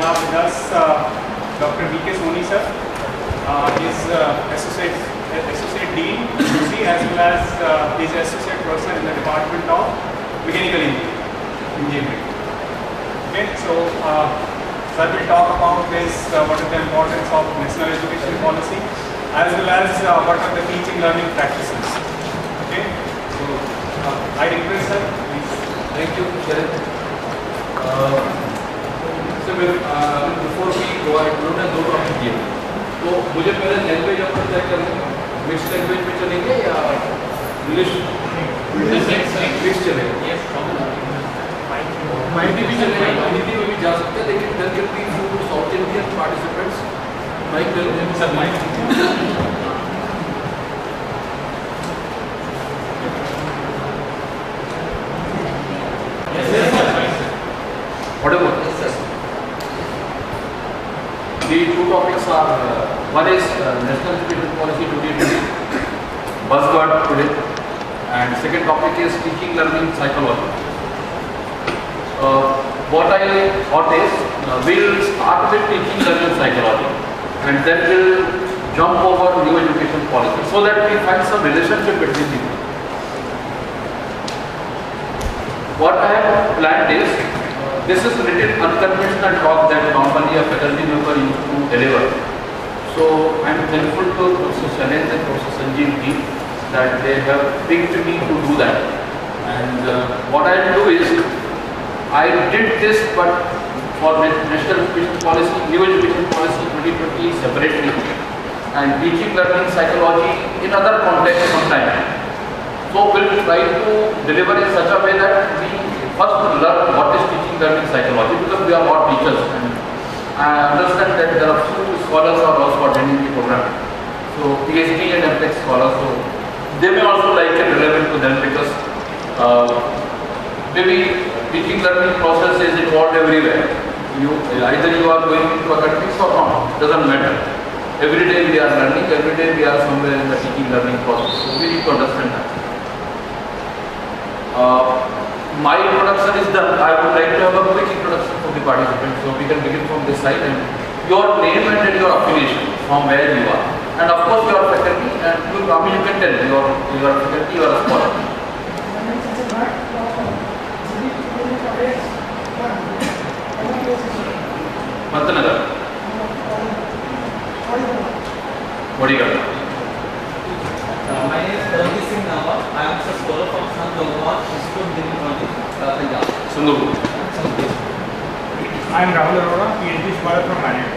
have with us Dr. Soni sir. He is Associate Dean, as well as he is Associate Professor in the Department of Mechanical Engineering. Okay, so sir will talk about this, what is the importance of national education policy, as well as what are the teaching learning practices. Okay, so I request sir, please. Thank you, Sharon. Before we go, I don't have दो topic दिए, तो मुझे पहले language अपन तय करेंगे, mix language में चलेंगे या इंग्लिश मिक्स चलेगा? माइंडी भी चलेगा, हिंदी में भी जा सकते हैं, लेकिन there can be few South Indian participants mike sir mike whatever. The two topics are one is national education policy 2020 buzzword today, and second topic is teaching learning psychology. What I thought is we'll start with teaching learning psychology and then we'll jump over new education policy so that we find some relationship between the two. What I have planned is, this is a little unconventional talk that normally a faculty member used to deliver. So I am thankful to Professor Soni and Professor Sanjeev ji that they have picked me to do that. And what I will do is, I did this but for national education policy, new education policy 2020 separately, and teaching learning psychology in other contexts sometime. So we will try to deliver in such a way that we first learn what is teaching learning psychology, because we are all teachers and I understand that there are few scholars who are also attending the program. So PhD and MTech scholars, so they may also like it relevant to them, because maybe teaching learning process is involved everywhere. Either you are going into a country or not, doesn't matter. Every day we are learning, every day we are somewhere in the teaching learning process. So we need to understand that. My introduction is done. I would like to have a quick introduction for the participants, so we can begin from this side, and your name and then your affiliation, from where you are, and of course your faculty, and you can tell your faculty, you are a scholar. Pantanagar. What do you got? My name is Ranjit Singh Nawa. I am a scholar from Bhopal, Punjab. Sundhu. I am Rahul Arora, PhD scholar from MANIT.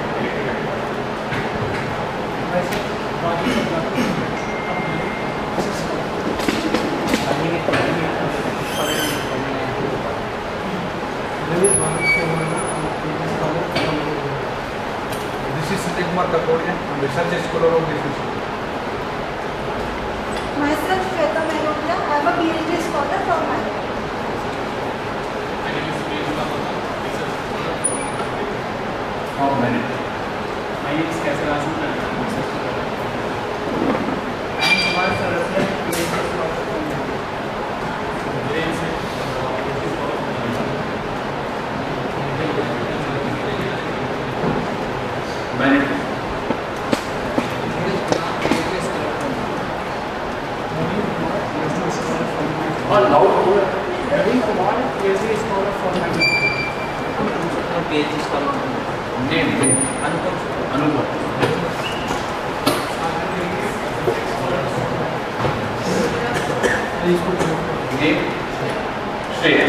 This is Siti Kumar Kapodia. I am research scholar of this institute. Myself, Shweta Mehrotra. I am a PhD scholar from MANIT. From MANIT. My name is Kaisarasan. I am Kumar Saraswat, PhD scholar from MANIT. Naveen Kumar, PhD scholar from MANIT. PhD scholar from Name. Anupam. Name. Shreya.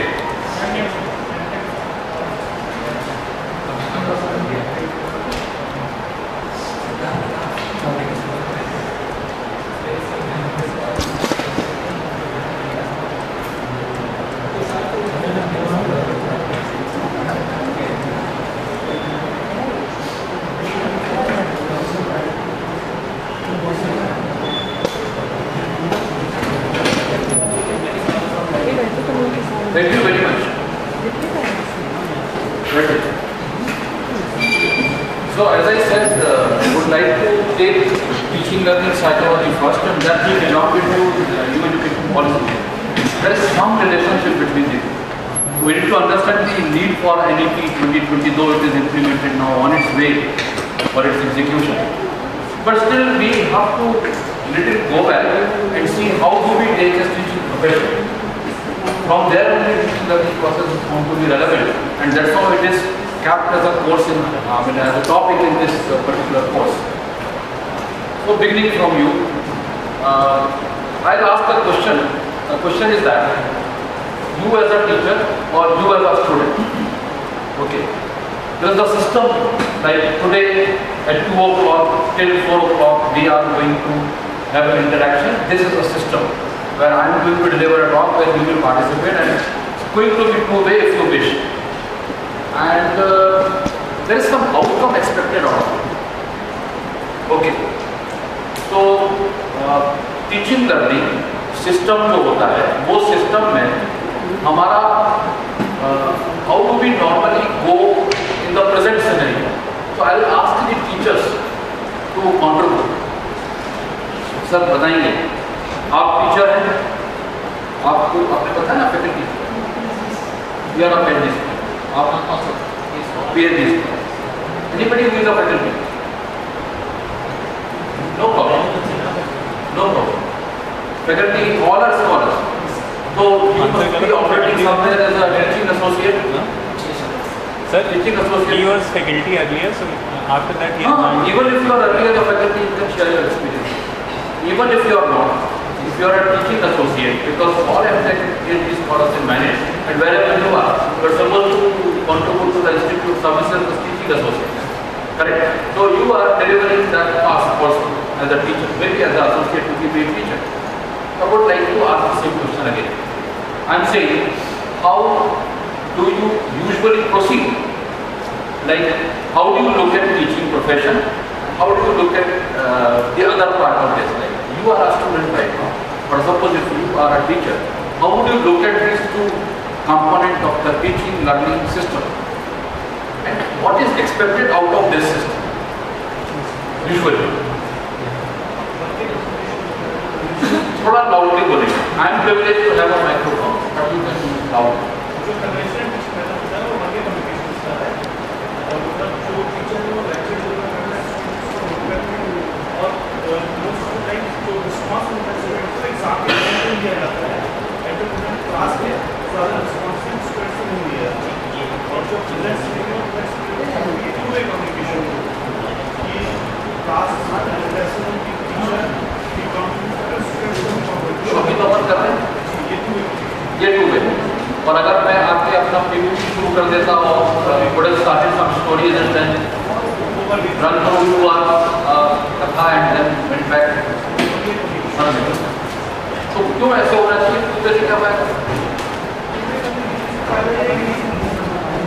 Thank you very much. So as I said, I would like to take teaching learning psychology first, and then we jump into new education policy. There is some relationship between the two. We need to understand the need for NEP 2020, though it is implemented now on its way for its execution. But still we have to little go back and see how do we take a teaching profession. From there only teaching learning process is going to be relevant, and that's how it is kept as a course in, as a topic in this particular course. So beginning from you, I'll ask a question. The question is that you as a teacher or you as a student, okay, there is a system like today at 2 o'clock till 4 o'clock we are going to have an interaction. This is a system where I am going to deliver a talk where you will participate, and it's going to be two-way if you wish. And there is some outcome expected out of it. Okay. So teaching learning system जो होता है वो system में हमारा how do we normally go in the present scenario. So I will ask the teachers to contribute. Sir बताएंगे, आप teacher हैं, आपको आपने पता है ना faculty we are a PhD, आप PhD, anybody who is a faculty, no problem, no problem. Faculty, all are scholars. So you must be operating somewhere as a teaching associate. Sir, teaching associate. He was faculty earlier, so after that he. Even if you are earlier a faculty, you can share your experience. Even if you are not, if you are a teaching associate, because all MTech PhD scholars in MANIT, and wherever you are supposed to contribute to the institute services as teaching associate. Correct? So you are delivering that task also as a teacher, maybe as an associate to be a teacher. I would like to ask the same question again. I am saying, how do you usually proceed? Like, how do you look at teaching profession? How do you look at the other part of this? Like, you are a student right now, but suppose if you are a teacher, how would you look at these two components of the teaching learning system? And what is expected out of this system? Usually. थोड़ा loudly बोलेंगे. I am privilege to have a microphone, but you can loud. जो conventional teaching method होता है वो आगे communication का है, और मतलब जो टीचर है वो लेक्चर डिलीवर करना है और मोस्ट ऑफ द टाइम जो रिस्पांस होता है स्टूडेंट को एग्जाम के टाइम दिया जाता है, एंड जब क्लास में ज़्यादा रिस्पांस स्टूडेंट से नहीं दिया जाता, और जो प्रेजेंट स्टूडेंट ये टू वे कम्युनिकेशन कि क्लास लेसन की टीचर की अभी तो अपन कर रहे हैं ये टू वे. और अगर मैं आके अपना PPT शुरू कर देता हूँ, would have started some stories and then run through your कथा and then went back. तो क्यों ऐसे होना चाहिए? टू वे से क्या फायदा?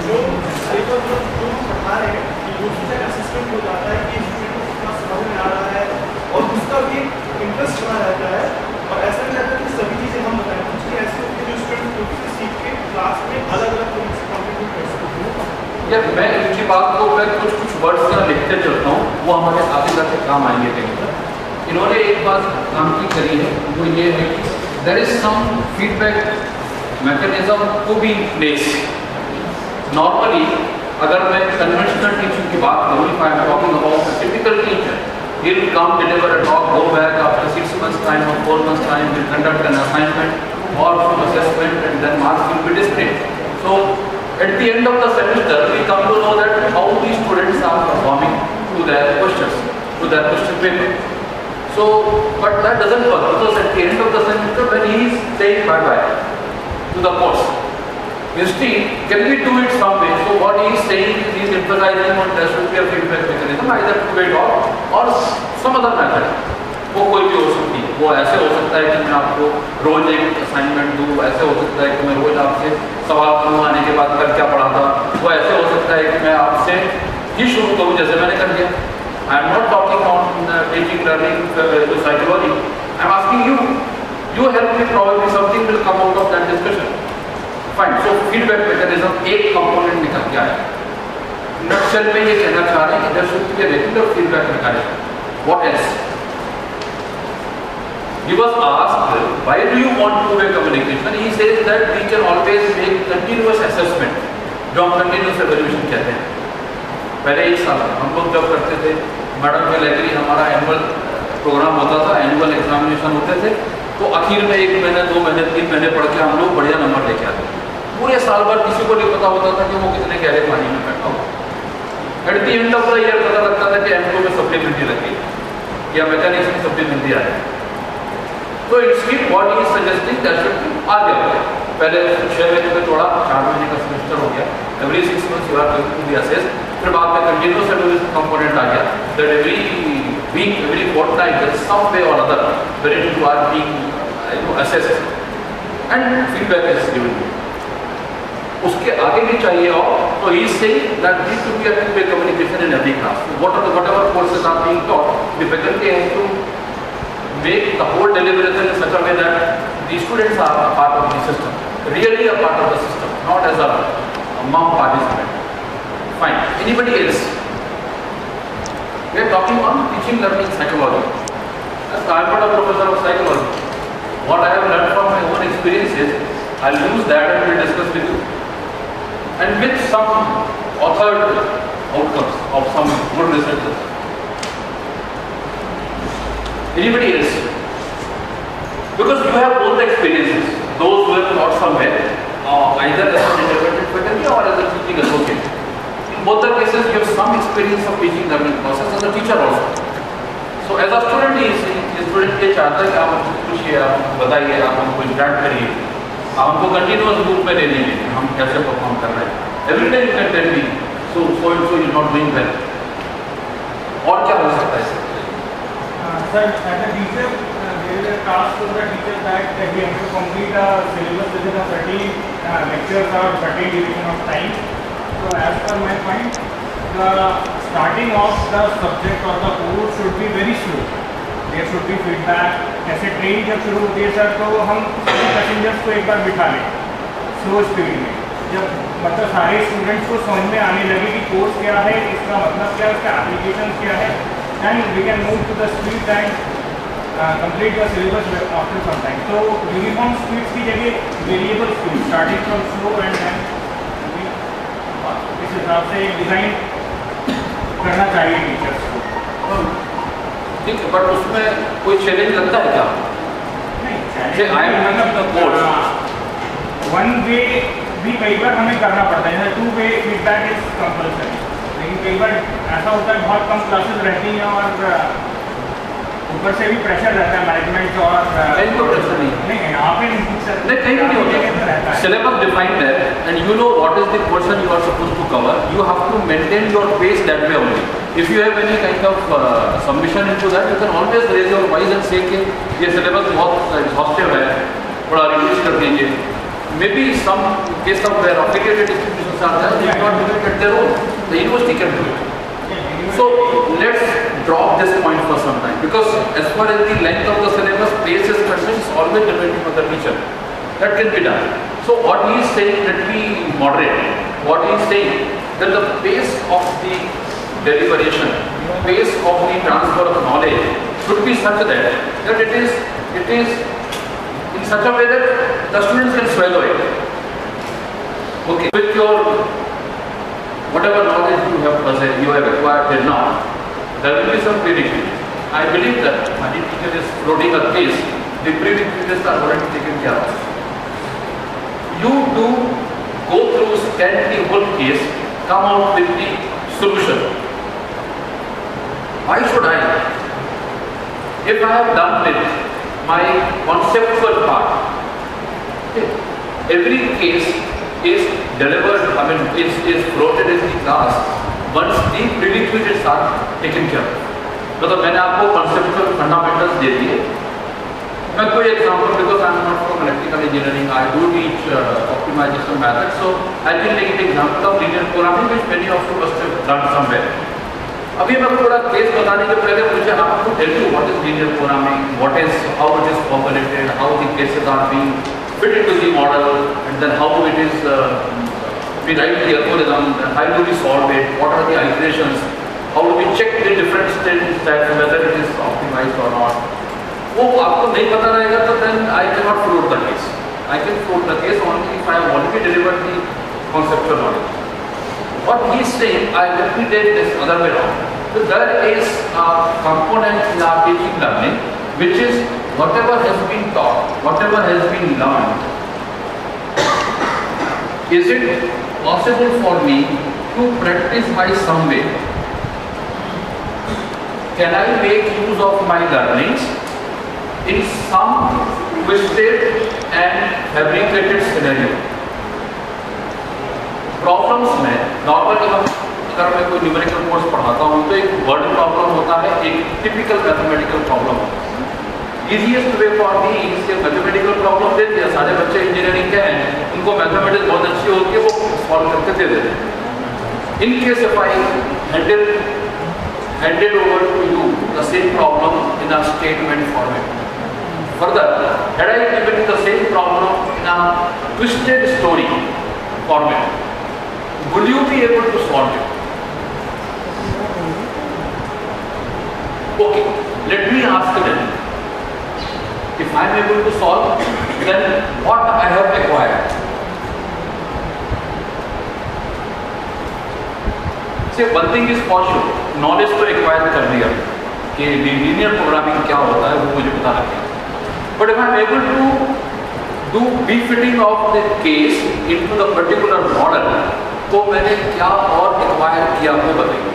जो पढ़ा रहे हैं वो असिस्टेंट हो जाता है कि स्टूडेंट को कितना समझ में आ रहा है और उसका भी इंटरेस्ट बना रहता है, और ऐसा नहीं रहता कि सभी चीज़ें हम बताएं. कुछ चीज़ें ऐसी होती है जो स्टूडेंट खुद से सीख के क्लास में अलग अलग तरीके से कॉन्ट्रीब्यूट कर सकते हैं. यार मैं इनकी बात को मैं कुछ वर्ड्स का लिखते चलता हूँ, वो हमारे आगे जाके काम आएंगे कहीं पर. इन्होंने एक बात काम की करी है, वो ये है कि there is some feedback mechanism to be in place. Normally अगर मैं कन्वेंशनल टीचिंग की बात करूँ, if I am talking about typical teacher, he will come, deliver a talk, go back after 6 months time or 4 months time, will conduct an assignment or some assessment, and then marks will be displayed. So at the end of the semester we come to know that how these students are performing to their questions, to their question paper. So but that doesn't work, because at the end of the semester when he is saying bye bye to the course, instead can we do it some way? So what he is saying is he is emphasizing on there should be a feedback mechanism, either to wait or some other method. वो कोई भी हो सकती है. वो ऐसे हो सकता है कि मैं आपको रोज एक असाइनमेंट दूँ, ऐसे हो सकता है कि मैं रोज आपसे सवाल करूँ आने के बाद कर क्या पढ़ा था, वो ऐसे हो सकता है कि मैं आपसे ही शुरू करूँ जैसे मैंने कर दिया. I am not talking on teaching learning psychology. I am asking you help me, probably something will come out of that discussion. Fine. So feedback mechanism एक कंपोनेंट निकल के आया. नक्शल में ये कहना चाह रहे हैं कि there should be a regular feedback mechanism. What else? He was asked, why do you want two-way communication? He says that we can always make continuous assessment, जो हम continuous evaluation कहते हैं. पहले एक साल हम लोग जब करते थे, मैडम के लेकर हमारा एनुअल प्रोग्राम होता था, एनुअल एग्जामिनेशन होते थे, तो आखिर में 1 महीने 2 महीने 3 महीने पढ़ के हम लोग बढ़िया नंबर लेके आते थे. पूरे साल भर किसी को नहीं पता होता था कि वो कितने गहरे पानी में बैठा हुआ. At the end of the year पता लगता था कि M2 में सप्लीमेंट्री लगी या मैकेनिक्स में सप्लीमेंट्री आ रही. तो it's mean what he is suggesting that should be आगे हो गया. पहले 6 महीने में थोड़ा 4 महीने का सेमेस्टर हो गया. Every 6 months you are going to be assessed. फिर बाद में कंटिन्यूअस एजुकेशन कंपोनेंट आ गया that every week every fortnight that some way or other where you are being assessed and feedback is given. उसके आगे भी चाहिए और तो ही से that need to be a two-way communication in every class. Whatever courses are being taught, the faculty has to make the whole deliberation in such a way that the students are a part of the system, really a part of the system, not as a mom participant. Fine. Anybody else? We are talking on teaching learning psychology. As I am not a professor of psychology, what I have learned from my own experiences, I'll use that and we'll discuss with you. And with some authored outcomes of some good researchers. Anybody else? Because you have both the experiences, those who have taught somewhere, either as an independent faculty or as a teaching associate. In both the cases, you have some experience of teaching learning process as a teacher also. So as a student, student ये चाहता है कि आप हमको पूछिए, आप हमको बताइए, आप हमको इंटरेक्ट करिए, आप हमको कंटिन्यूअस ग्रुप में ले लीजिए, हम कैसे परफॉर्म कर रहे हैं. Every day you can tell me so and so you not doing well. और क्या हो सकता है? Sir, as a teacher, there is a task to the teacher that he has to complete a syllabus within a certain lectures or certain duration of time. So as per my point, the starting of the subject or the course should be very slow. There should be feedback. ऐसे train जब शुरू होती है sir, तो हम सभी passengers को एक बार बिठा लें स्लो स्पीड में. जब मतलब सारे स्टूडेंट्स को समझ में आने लगे कि कोर्स क्या है, इसका मतलब क्या है, उसका एप्लीकेशन क्या है, and we can move to the speed and complete the syllabus after some time. So uniform speeds की जगह variable speed, starting from slow and then इस हिसाब से डिज़ाइन करना चाहिए टीचर्स को. ठीक है, बट उसमें कोई चैलेंज लगता है क्या? नहीं, I am running the course. One way भी कई बार हमें करना पड़ता है, जैसे 2 वे फीडबैक इज कंपल्सरी. लेकिन कई बार ऐसा होता है बहुत कम क्लासेस रहती हैं और ऊपर से भी प्रेशर रहता है मैनेजमेंट और कहीं तो प्रेशर नहीं है. यहाँ पे नहीं, कहीं भी नहीं होता. सिलेबस डिफाइंड है and you know what is the portion you are supposed to cover. You have to maintain your pace that way only. If you have any kind of submission into that, you can always raise your voice and say कि ये syllabus बहुत exhaustive है, थोड़ा reduce कर दीजिए. Maybe some case of where affiliated institutions are there, they cannot do it at their own. The university can do it. So let's drop this point for some time, because as far as the length of the syllabus, pace is concerned, it's always depending on the teacher. That can be done. So what he is saying, that we moderate. What he is saying, that the pace of the deliberation, pace of the transfer of knowledge should be such that it is in such a way that the students can swallow it. Okay. With your whatever knowledge you have acquired till now, there will be some prerequisites. I believe that MANIT teacher is floating a case. The prerequisites are already taken care of. You do go through, scan the whole case, come out with the solution. Why should I? If I have done with my conceptual part, okay, every case is delivered, is floated in the class once the prerequisites are taken care of. मतलब मैंने आपको conceptual fundamentals दे दिए. मैं कोई example, because I am not from electrical engineering, I do teach optimization methods, so I will take an example of linear programming, which many of you must have done somewhere. अभी मैं थोड़ा case बताने के पहले मुझे आपको tell you what is linear programming, what is how it is formulated, how the cases are being fit into the model, and then how it is we write the algorithm, how do we solve it, what are the iterations, how do we check the different states that whether it is optimized or not. वो आपको नहीं पता रहेगा तो then I cannot float the case. I can float the case only if I have already delivered the conceptual knowledge. What he is saying, let me take this other way around. So there is a component in our teaching learning which is whatever has been taught, whatever has been learned. Is it possible for me to practice by some way? Can I make use of my learnings in some twisted and fabricated scenario? Problems में normally हम अगर मैं कोई numerical course पढ़ाता हूँ तो एक word problem होता है, एक टिपिकल मैथमेटिकल प्रॉब्लम होता है। इजीएस्ट वे फॉर मी इसके मैथमेटिकल प्रॉब्लम दे दिया, सारे बच्चे इंजीनियरिंग के हैं, उनको मैथमेटिक्स बहुत अच्छी होती है, वो सॉल्व करके दे देते हैं। In case if I handed over to you the same problem in a statement format. Further, had I given you the same problem in a twisted story format, would you be able to solve it? Okay, let me ask then. If I am able to solve, then what I have acquired? See, one thing is for sure, knowledge तो acquire कर लिया कि linear programming क्या होता है वो मुझे पता लग गया। But if I am able to do befitting of the case into the particular model, तो मैंने क्या और एक्वायर किया वो बताइए।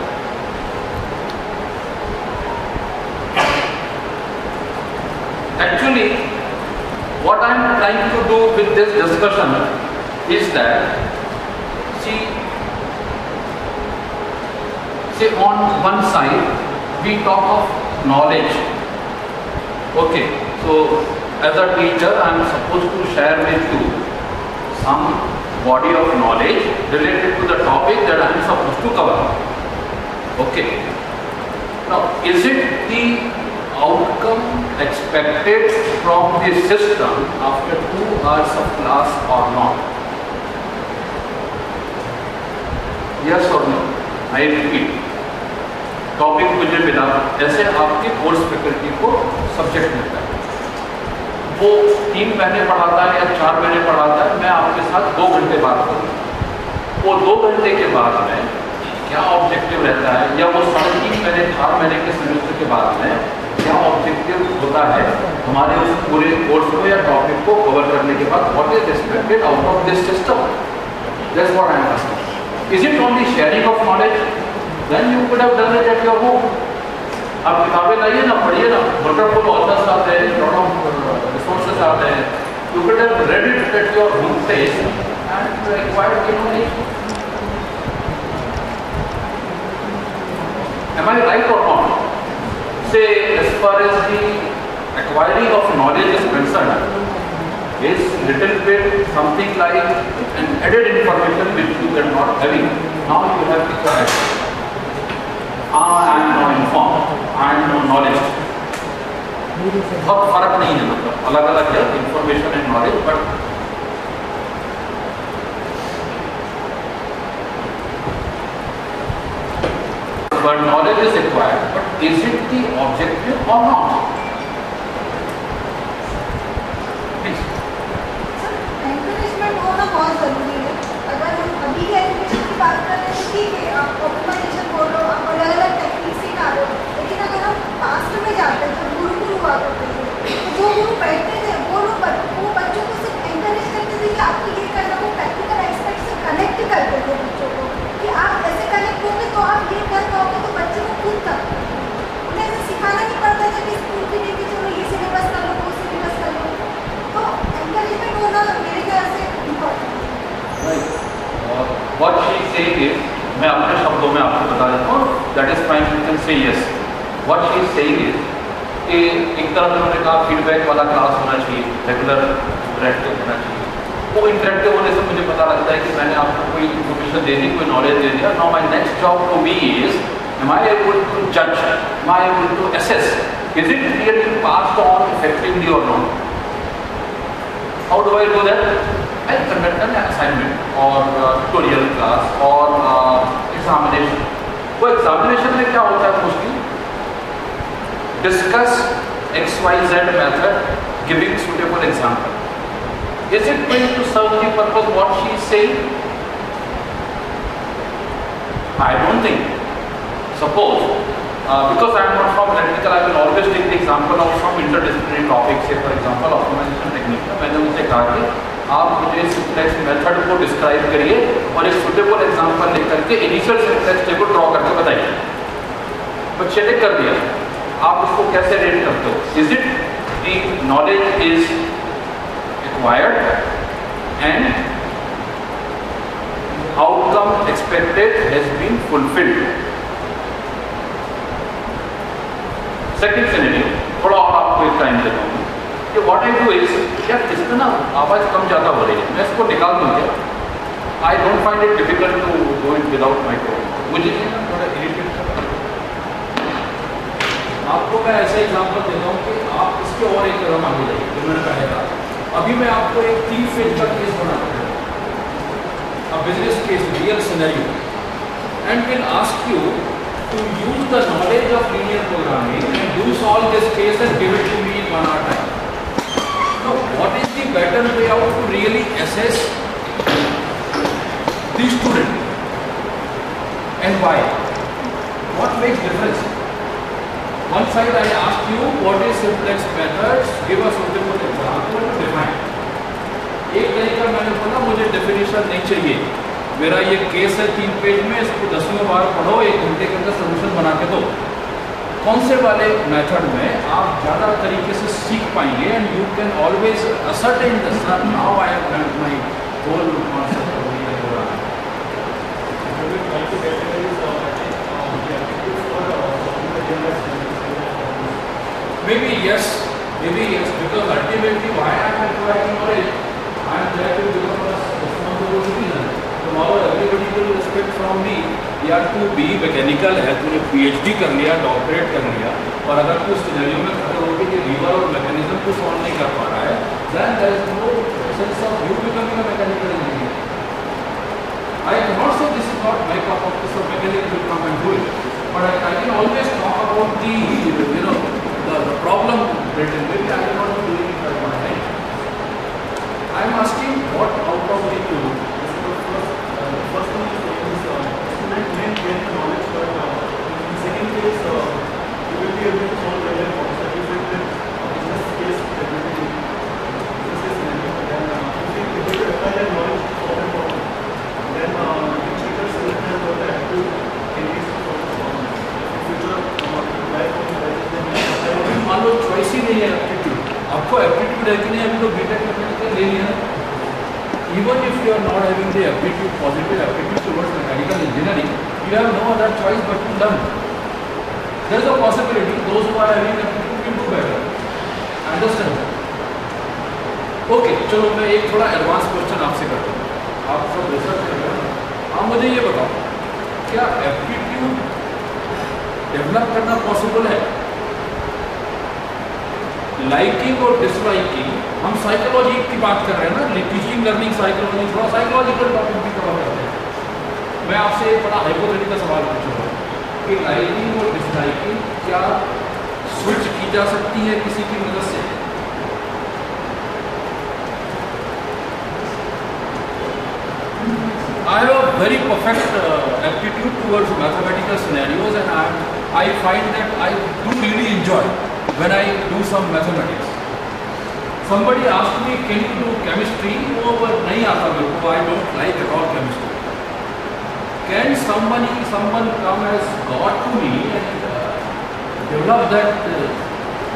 Actually, what I am trying to do with this discussion is that, say on one side we talk of knowledge. Okay, so as a teacher I am supposed to share with you some body of knowledge related to the topic that I am supposed to cover. Okay, now is it the outcome expected from the system after 2 hours of class or not? Yes or no? I repeat, topic मुझे मिला, जैसे आपके course faculty को subject मिलता है, वो 3 महीने पढ़ाता है या 4 महीने पढ़ाता है, मैं आपके साथ 2 घंटे बात करूँगा। वो 2 घंटे के बाद में क्या ऑब्जेक्टिव रहता है, या वो 3.5 महीने 4 महीने के सेमेस्टर के बाद में क्या ऑब्जेक्टिव होता है हमारे उस पूरे कोर्स को या टॉपिक को कवर करने के बाद, what is expected out of this system? That's what I am asking. Is it only sharing of knowledge? Then you could have done it at your home. आप किताबें लाइए ना, पढ़िए ना, wonderful authors आते हैं, lot of resources आते हैं. You could have read it at your home place and acquired knowledge. Am I right or not? Say, as far as the acquiring of knowledge is concerned, is little bit something like an added information which you were not having. Now you have acquired. I am now informed, I am now knowledge. बहुत फर्क नहीं है, मतलब अलग अलग है information and knowledge, but knowledge is acquired, but is it the objective or not? Please. Encouragement होना बहुत ज़रूरी है। अगर हम अभी के एजुकेशन की बात कर रहे हैं, ठीक है, आप ऑप्टिमाइजेशन बोल रहे हो, आप अलग अलग टेक्निक सिखा रहे हो, लेकिन अगर हम पास्ट में जाते हैं तो गुरु हुआ करते थे, तो जो गुरु बैठते थे वो बच्चों को सिर्फ एनकरेज करते थे कि आपको ये करना, वो प्रैक्टिकल एस्पेक्ट से कनेक्ट करते थे बच्चों को कि आप ऐसे कनेक्ट होंगे तो आप ये कर पाओगे, तो बच्चे को खुद करते थे। उन्हें ऐसे सिखाना नहीं पड़ता था कि स्कूल की नहीं, चलो ये सिलेबस कर लो, वो सिलेबस कर लो। तो एनकरेजमेंट होना मेरे ख्याल से इम्पोर्टेंट है। What she is saying is, मैं अपने शब्दों में आपको बता देता हूँ, that is fine, you can say yes. What she is saying is कि एक तरफ उन्होंने कहा फीडबैक वाला क्लास होना चाहिए, रेगुलर इंटरेक्टिव होना चाहिए। वो इंटरेक्टिव होने से मुझे पता लगता है कि मैंने आपको कोई इन्फॉर्मेशन दे दी, कोई नॉलेज दे दिया। Now my next job to me is, am I able to judge, am I able to assess, is it really passed on effectively or not? How do I do that? I conduct an assignment or tutorial class or examination. वो examination में क्या होता है mostly? Discuss XYZ method giving suitable example. Is it going to serve the purpose what she is saying? I don't think. Suppose, because I am not from electrical, I will always take the example of some interdisciplinary topic. Say for example optimization technique में मैंने उनसे कहा कि आप मुझे simplex method को describe करिए और एक सुटेबल एग्जांपल लेकर के इनिशियल सिंप्लेक्स टेबल ड्रॉ करके बताइए। बच्चे ने कर दिया, आप उसको कैसे रेट करते हो? Is it the knowledge is acquired and outcome expected has been fulfilled? Second scenario, थोड़ा और आपको एक टाइम देता हूँ कि व्हाट आई डू इज, यार इसमें ना आवाज़ कम ज़्यादा हो रही है, मैं इसको निकाल दूँगा। I don't find it difficult to go it without microphone. मुझे थोड़ा इरिटेट कर रहा है। आपको मैं ऐसे एग्जांपल देता हूँ कि आप इसके और एक कदम आगे जाइए जो मैंने पहले कहा। अभी मैं आपको एक 3 फेज का केस बना रहा हूँ, business case, real scenario, and will ask you to use the knowledge of linear programming and do solve this case and give it to me in 1 hour time. Now, what is the better way out to really assess the student and why? What makes difference? One side I asked you what is simplex methods, give us suitable example to define. एक तरीका मैंने बोला मुझे definition नहीं चाहिए, मेरा ये case है 3 पेज में, इसको 10वें बार पढ़ो, 1 घंटे के अंदर सोल्यूशन बना के दो। कौन से वाले मेथड में आप ज़्यादा तरीके से सीख पाएंगे and you can always ascertain the sir now I have learned my whole concept of linear programming. Maybe yes, because ultimately why I am acquiring knowledge, I am there to become a responsible citizen. Tomorrow everybody will expect from me, यार तू B mechanical है, तूने PhD कर लिया, doctorate कर लिया, और अगर तू सिनेरियो में खड़े होकर के लीवर और मैकेनिज्म को सॉल्व नहीं कर पा रहा है, then there is no sense of you becoming a mechanical engineer. I cannot say this is not my cup of tea, so mechanical will come and do it, but I can always talk about the problem written. Maybe I will not be doing it at one time. I am asking what out of the two. First one is student may gain the knowledge, but in second case, you will be able to solve the real problems. That is like the business case, definitely business case scenario. Then if you able to apply that knowledge to solve the problem, then you check the solution for the active engage to solve the problem. In future, life of the मान लो choice ही नहीं है aptitude, आपको aptitude है कि नहीं, अभी तो BTech mechanical ले लिया। Even if you are not having the aptitude, positive aptitude towards mechanical engineering, you have no other choice but to learn. There is a possibility those who are having aptitude will do better. Understand? Okay, चलो मैं एक थोड़ा advance question आपसे करता हूँ, आप सब research कर रहे हैं, आप मुझे ये बताओ क्या एप्टीट्यूड डेवलप करना पॉसिबल है? लाइकिंग और डिसलाइकिंग, हम साइकोलॉजी की बात कर रहे हैं ना, टीचिंग लर्निंग साइकोलॉजी, थोड़ा साइकोलॉजिकल टॉपिक भी कवर करते हैं। मैं आपसे एक बड़ा हाइपोथेटिकल सवाल पूछूंगा कि लाइकिंग और डिसलाइकिंग क्या स्विच की जा सकती है किसी की मदद से? I have a very perfect aptitude towards mathematical scenarios, and I find that I do really enjoy when I do some mathematics. Somebody asked me, can you do chemistry? वो नहीं आता मेरे को, I don't like at all chemistry. Can someone come as God to me and develop that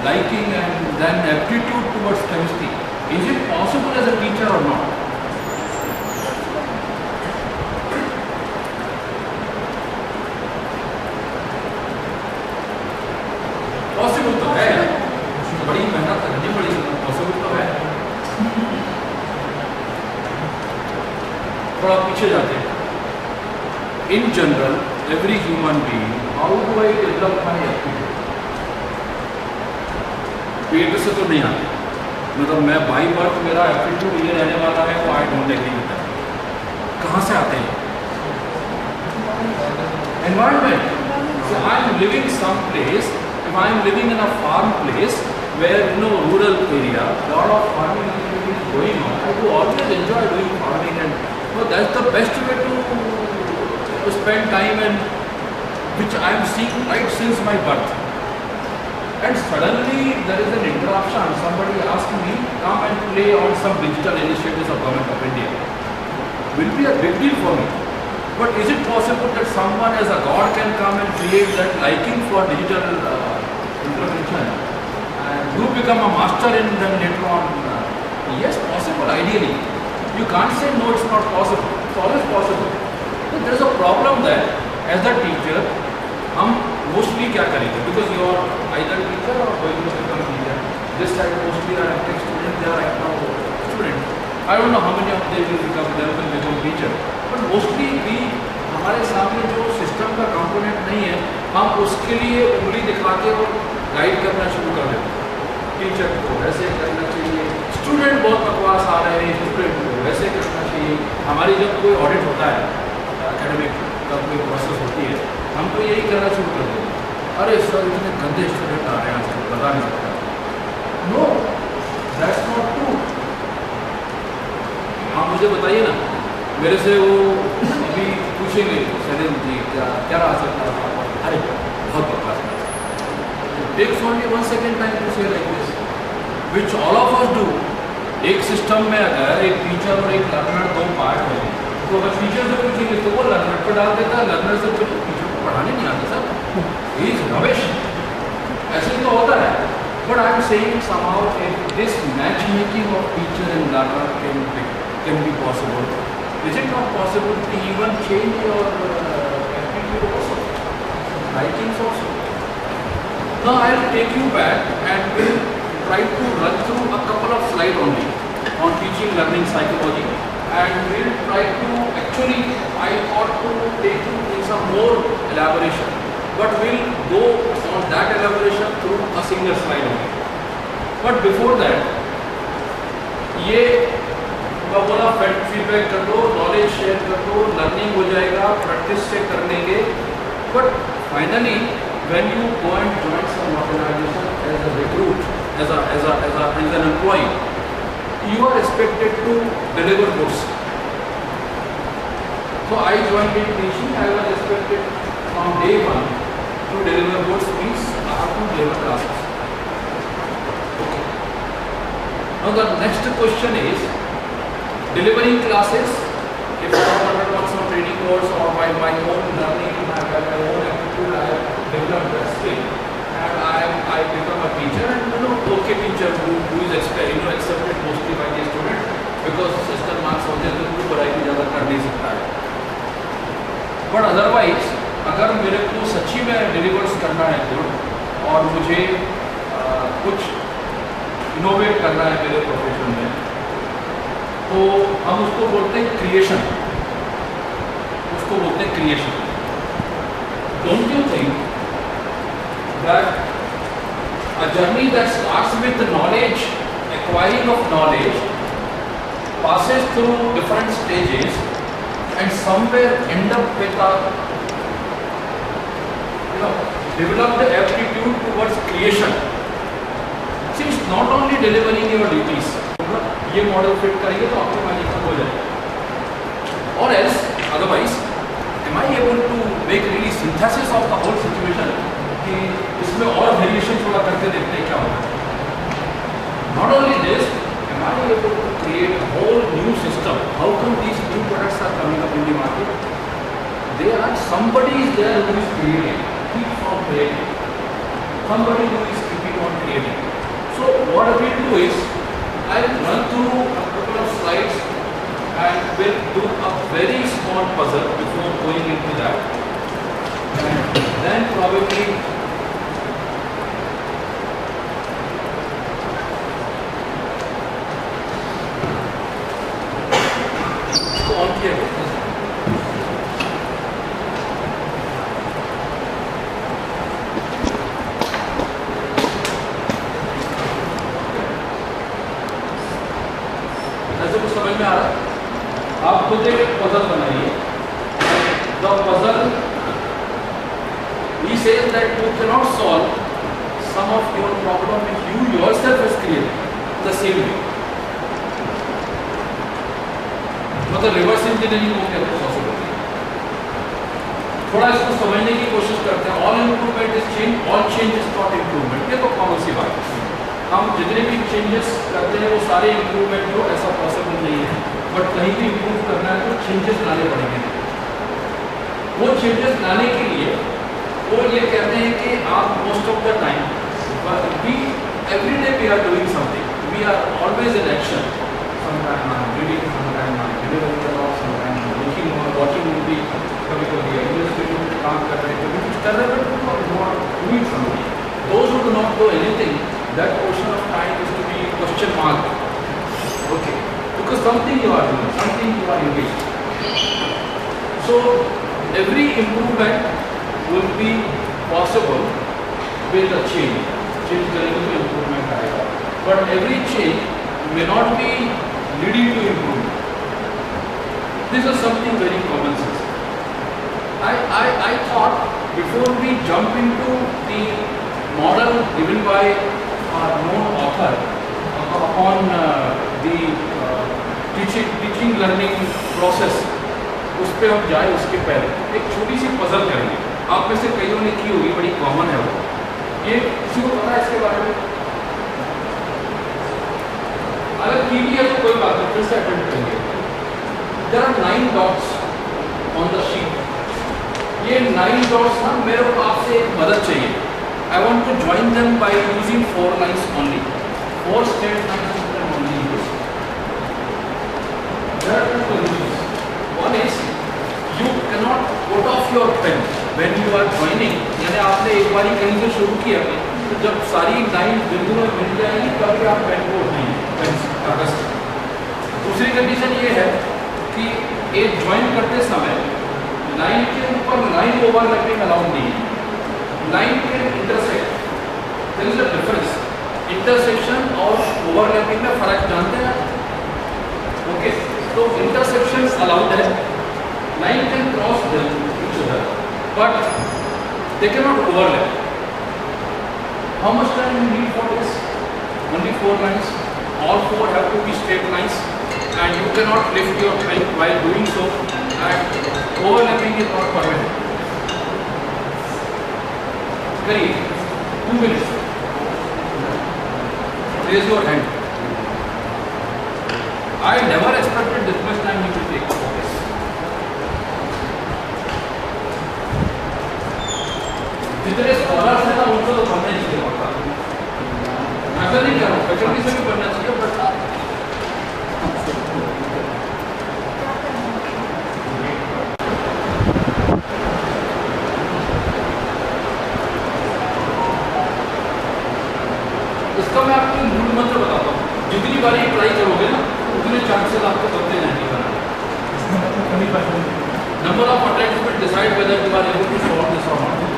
liking and then aptitude towards chemistry? Is it possible as a teacher or not? Possible तो है, बड़ी मेहनत करनी पड़ेगी, possible तो है। थोड़ा पीछे जाते हैं। In general every human being, how do I develop my aptitude? पेट से तो नहीं आते, मतलब मैं बाई बर्थ मेरा एप्टीट्यूड ये रहने वाला है, वो I don't agree with that. कहाँ से आते हैं? Environment. So I am living some place, if I am living in a farm place where rural area, lot of farming activity is going on. I do always enjoy doing farming, and that's the best way to spend time, and which I am seeing right since my birth. And suddenly there is an interruption. Somebody asked me, come and play on some digital initiatives of Government of India. Will be a big deal for me. But is it possible that someone as a God can come and create that liking for digital intervention and you become a master in them later on? Yes, possible, ideally. You can't say no, it's not possible. It's always possible. But there is a problem that as a teacher, हम mostly क्या करेंगे? Because you are either teacher or going to become teacher. This side mostly are active students, they are right now students. I don't know how many of them will become teacher. But mostly we हमारे सामने जो system का component नहीं है, हम उसके लिए उंगली दिखा के और गाइड करना शुरू कर देते हैं. टीचर को ऐसे करना चाहिए, स्टूडेंट बहुत बकवास आ रहे हैं, स्टूडेंट को वैसे करना चाहिए. हमारी जब कोई ऑडिट होता है, एकेडमिक का कोई प्रोसेस होती है, हम तो यही करना शुरू कर देते हैं. अरे सर इतने गंदे स्टूडेंट आ रहे हैं आजकल, बता नहीं सकता. No, that's not true. आप मुझे बताइए ना, मेरे से वो अभी पूछेंगे सैलिम जी क्या रहा सकता है, अरे बहुत बकवास है. Takes only 1 second time to say like this, which all of us do. एक सिस्टम में अगर एक टीचर और एक लर्नर दो पार्ट है, तो अगर टीचर से पूछेंगे तो वो लर्नर पर डाल देता है, लर्नर से पूछे टीचर को पढ़ाने नहीं आता सर, इज रबिश. ऐसे तो होता है. But I am saying somehow this match making of teacher and learner can be possible. Is it not possible to even change your attitude also, likings also? Now I will take you back and will try to run through a couple of slides only on teaching learning psychology, and will try to actually I ought to take you in some more elaboration, but we'll go on that elaboration through a single slide only. But before that, ये बोला feedback कर दो, knowledge share कर दो, learning हो जाएगा, practice से कर लेंगे. But finally when you go and join some organization as a recruit, as an employ, you are expected to deliver goods. So I joined in teaching. I was expected from day one to deliver goods, means I have to deliver classes. Okay. Now the next question is, delivering classes, if I have undergone some training course or by my own learning, I have my own aptitude, I have developed that skill, and I become a teacher, and okay teacher who is accepted mostly by the student, because system marks होते हैं तो कोई पढ़ाई भी ज़्यादा कर नहीं सकता है. But otherwise, अगर मेरे को सच्ची में डिलीवर्स करना है गुड और मुझे कुछ इनोवेट करना है मेरे प्रोफेशन में, तो हम उसको बोलते हैं क्रिएशन. उसको बोलते हैं creation. Don't you think that a journey that starts with knowledge, acquiring of knowledge, passes through different stages, and somewhere end up with a developed aptitude towards creation. See, it's not only delivering your duties. ये model fit करेंगे तो optimization हो जाएगा. और else otherwise am I able to make really synthesis of the whole situation, कि इसमें और variation थोड़ा करके देखते हैं क्या होगा. Not only this, am I able to create whole new system. How come these new products are coming up in the market? They are somebody is there who is creating, keep on creating, somebody who is keeping on creating. So what I will do is, I will run through a couple of slides and will do a very small puzzle before going into that, and then probably इसको on किया गया. समझ में आ रहा? आप खुद एक puzzle बनाइए. The puzzle, he says that you cannot solve some of your problem which you yourself has created the same way. मतलब रिवर्स इंजीनियरिंग हो क्या पॉसिबल है? थोड़ा इसको समझने की कोशिश करते हैं. All improvement is change, all change is not improvement. ये तो कॉमन सी बात है. हम जितने भी चेंजेस करते हैं वो सारे इम्प्रूवमेंट हो ऐसा पॉसिबल नहीं है. बट कहीं भी इम्प्रूव करना है तो चेंजेस लाने पड़ेंगे. वो चेंजेस लाने के लिए वो ये कहते हैं कि आप most of the time we every day we are doing something, we are always in action. Sometime I am reading, sometime I am delivering the law, sometime I am looking और वाचिंग मूवी, कभी कभी administrative में काम कर रहे हैं, कभी कुछ कर रहे हैं, but you are doing something. Those who do not do anything, that portion of time is to be question mark. Okay, because something you are doing, something you are engaged. So every improvement will be possible with a change. Change करेंगे तो improvement आएगा. But every change may not be leading to improvement. This is something very common sense. I thought before we jump into the model given by our known author upon the teaching learning process, उस पर हम जाए उसके पहले एक छोटी सी puzzle करेंगे. आप में से कईयों ने की होगी, बड़ी कॉमन है वो. ये किसी को पता है इसके बारे में? अगर की भी है तो कोई बात नहीं, फिर से अटेंड करेंगे. There are 9 dots on the sheet. ये 9 dots ना मेरे को आपसे एक मदद चाहिए. I want to join them by using 4 lines only. 4 straight lines you can only use. There are 2 conditions. One is you cannot put off your pen when you are joining. यानी आपने एक बारी कहीं से शुरू किया तो जब सारी लाइन बिंदु में मिल जाएगी तभी आप पेन को उठाएंगे, पेन कागज. दूसरी कंडीशन ये है कि एक ज्वाइन करते समय लाइन के ऊपर लाइन ओवरलैपिंग अलाउड नहीं है. लाइन के intersect, there is a difference. Intersection और ओवरलैपिंग में फर्क जानते हैं? ओके, तो इंटरसेक्शन अलाउड है. Line can cross them each other but they can not overlap. How much time you need for this? Only 4 lines. All 4 have to be straight lines and you cannot lift your pen while doing so, and overlapping is not permitted. करिए 2 minutes. Raise your hand. I never expected this much time you will take for this. जितने scholars हैं ना उनको तो पढ़ना ही चाहिए होता. ऐसा नहीं करो, फैकल्टी से भी पढ़ना चाहिए बट इसका मैं आपको मूल मंत्र बताता हूँ. जितनी बार अप्लाई करोगे ना उतने चांसेस आपको बनते जाएंगे. Number of attempts will decide whether you are able to solve this और नॉट.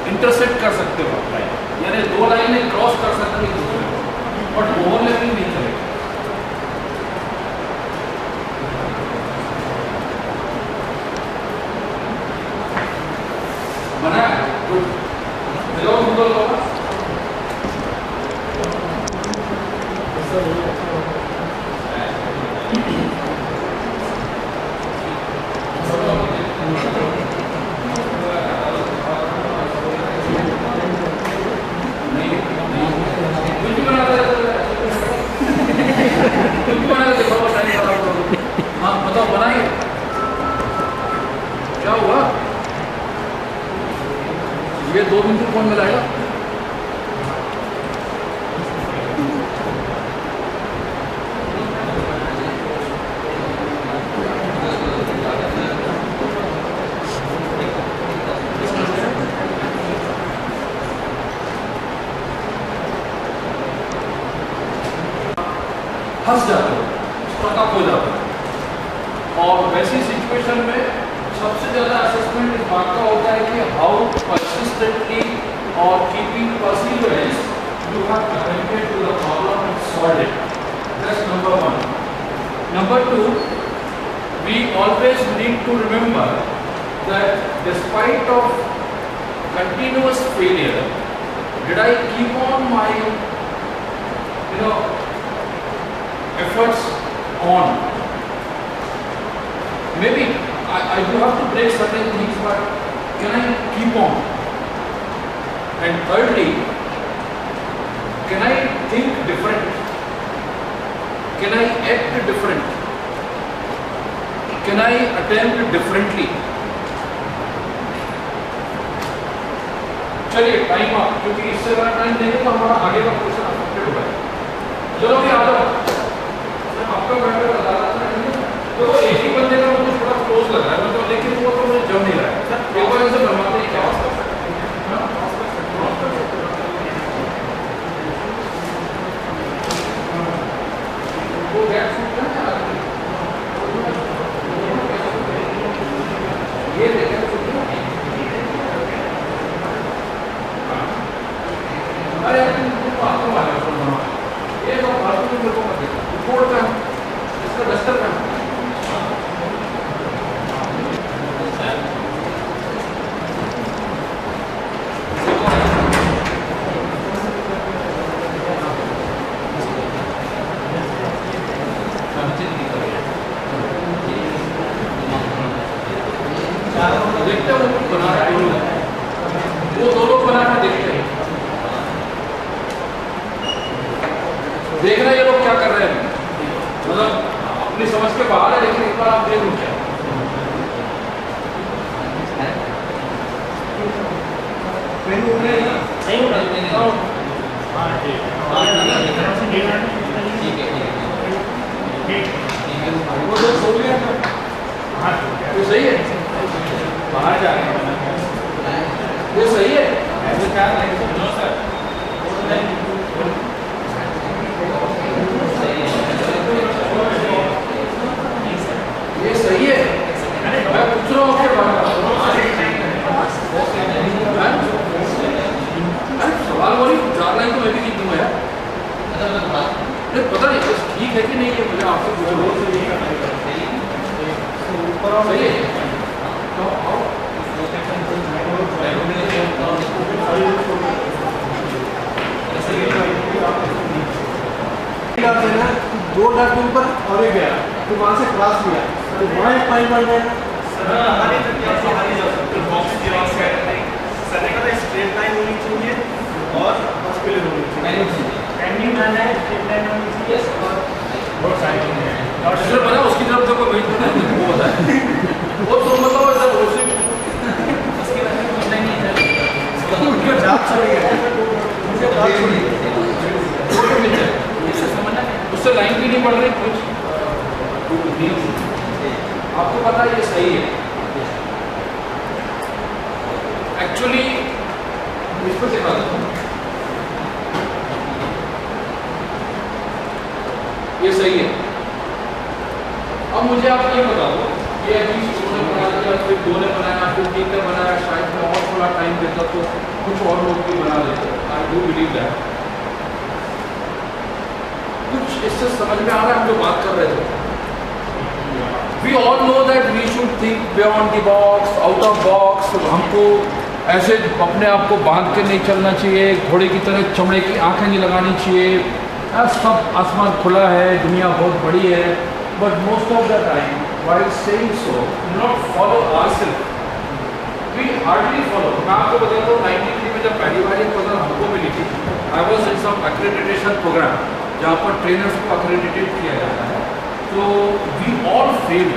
इंटरसेक्ट कर सकते हो आप लाइन, यानी 2 लाइनें क्रॉस कर सकते हो दूसरे, बट ओवरलैपिंग नहीं करेगा. बना गुड. मिलो गूगल होगा. क्या हुआ? ये 2 मिनट फोन मिलाएगा. फंस जाते हो, स्टकअप हो जाते हो। और वैसी सिचुएशन में सबसे ज़्यादा असेसमेंट इस बात का होता है कि हाउ परसिस्टेंटली और keeping perseverance you have attempted to the problem and solve it. That's number 1. Number 2, we always need to remember that despite of continuous failure, did I keep on my efforts on? Maybe I do have to break certain things, but can I keep on? And thirdly, can I think different? Can I act different? Can I attempt differently? चलिए time आप, क्योंकि इससे अगर time देंगे तो हमारा आगे का क्वेश्चन अफेक्टेड होगा। चलो भी आ जाओ, आपका मैटर बता रहा था तो एक ही बंदे का मुझे थोड़ा क्लोज लग रहा है, मतलब लेकिन वो तो मुझे जम नहीं रहा है। एक बार इसे बनवाते हैं क्या? वो गैप सूट है ये देखें अरे आपको मालूम है ये तो फालतू में मेरे को मत देखो, कोड का इसका डस्टर का देखते हैं वो बना रहा है, वो दोनों बना रहा देखते हैं, देख रहे हैं ये लोग क्या कर रहे हैं, मतलब अपनी समझ के बाहर है, लेकिन एक बार आप देख लो क्या वो तो सो गया था, तो सही है बाहर जा रहे हैं, ये सही है ऐसे क्या नो सर ये सही है, मैं पूछ रहा हूँ आपके बारे में सवाल बोली जानना ही तो मैं भी नहीं दूंगा यार, पता नहीं ठीक है कि नहीं है, मुझे आपको सही है तो आओ ना 2 डाक के ऊपर और एक गया तो वहाँ से क्रॉस लिया तो वहाँ एक पाइप बन गया स्ट्रेट लाइन होनी चाहिए और हॉस्पिटल होनी चाहिए, एंडिंग लाइन है स्ट्रेट लाइन होनी चाहिए और बहुत सारी बना उसकी तरफ देखो वही वो होता है वो तो मतलब ऐसा रोशनी उनके जाप चले गए उनके जाप चले गए उससे लाइन भी नहीं बढ़ रही कुछ आपको पता है ये सही है एक्चुअली इसको सिखा देता हूँ ये सही है। अब मुझे आप ये बता दो ये अभी ने बना दिया फिर 2 ने बनाया फिर 3 ने बनाया, शायद मैं और थोड़ा टाइम देता तो कुछ और लोग भी बना देते। आई डू बिलीव दैट कुछ इससे समझ में आ रहा है हम जो बात कर रहे थे। We all know that we should think beyond the box, out of box. हमको ऐसे अपने आप को बांध के नहीं चलना चाहिए, घोड़े की तरह चमड़े की आंखें नहीं लगानी चाहिए, सब आसमान खुला है, दुनिया बहुत बड़ी है। But most of the time while saying so do not follow ourselves, we hardly follow। मैं आपको बताता हूँ 93 में जब पहली बार ये प्रोग्राम हमको मिली थी, I was in some accreditation program जहाँ पर ट्रेनर्स को एक्रेडिटेट किया जाता है, तो we all fail,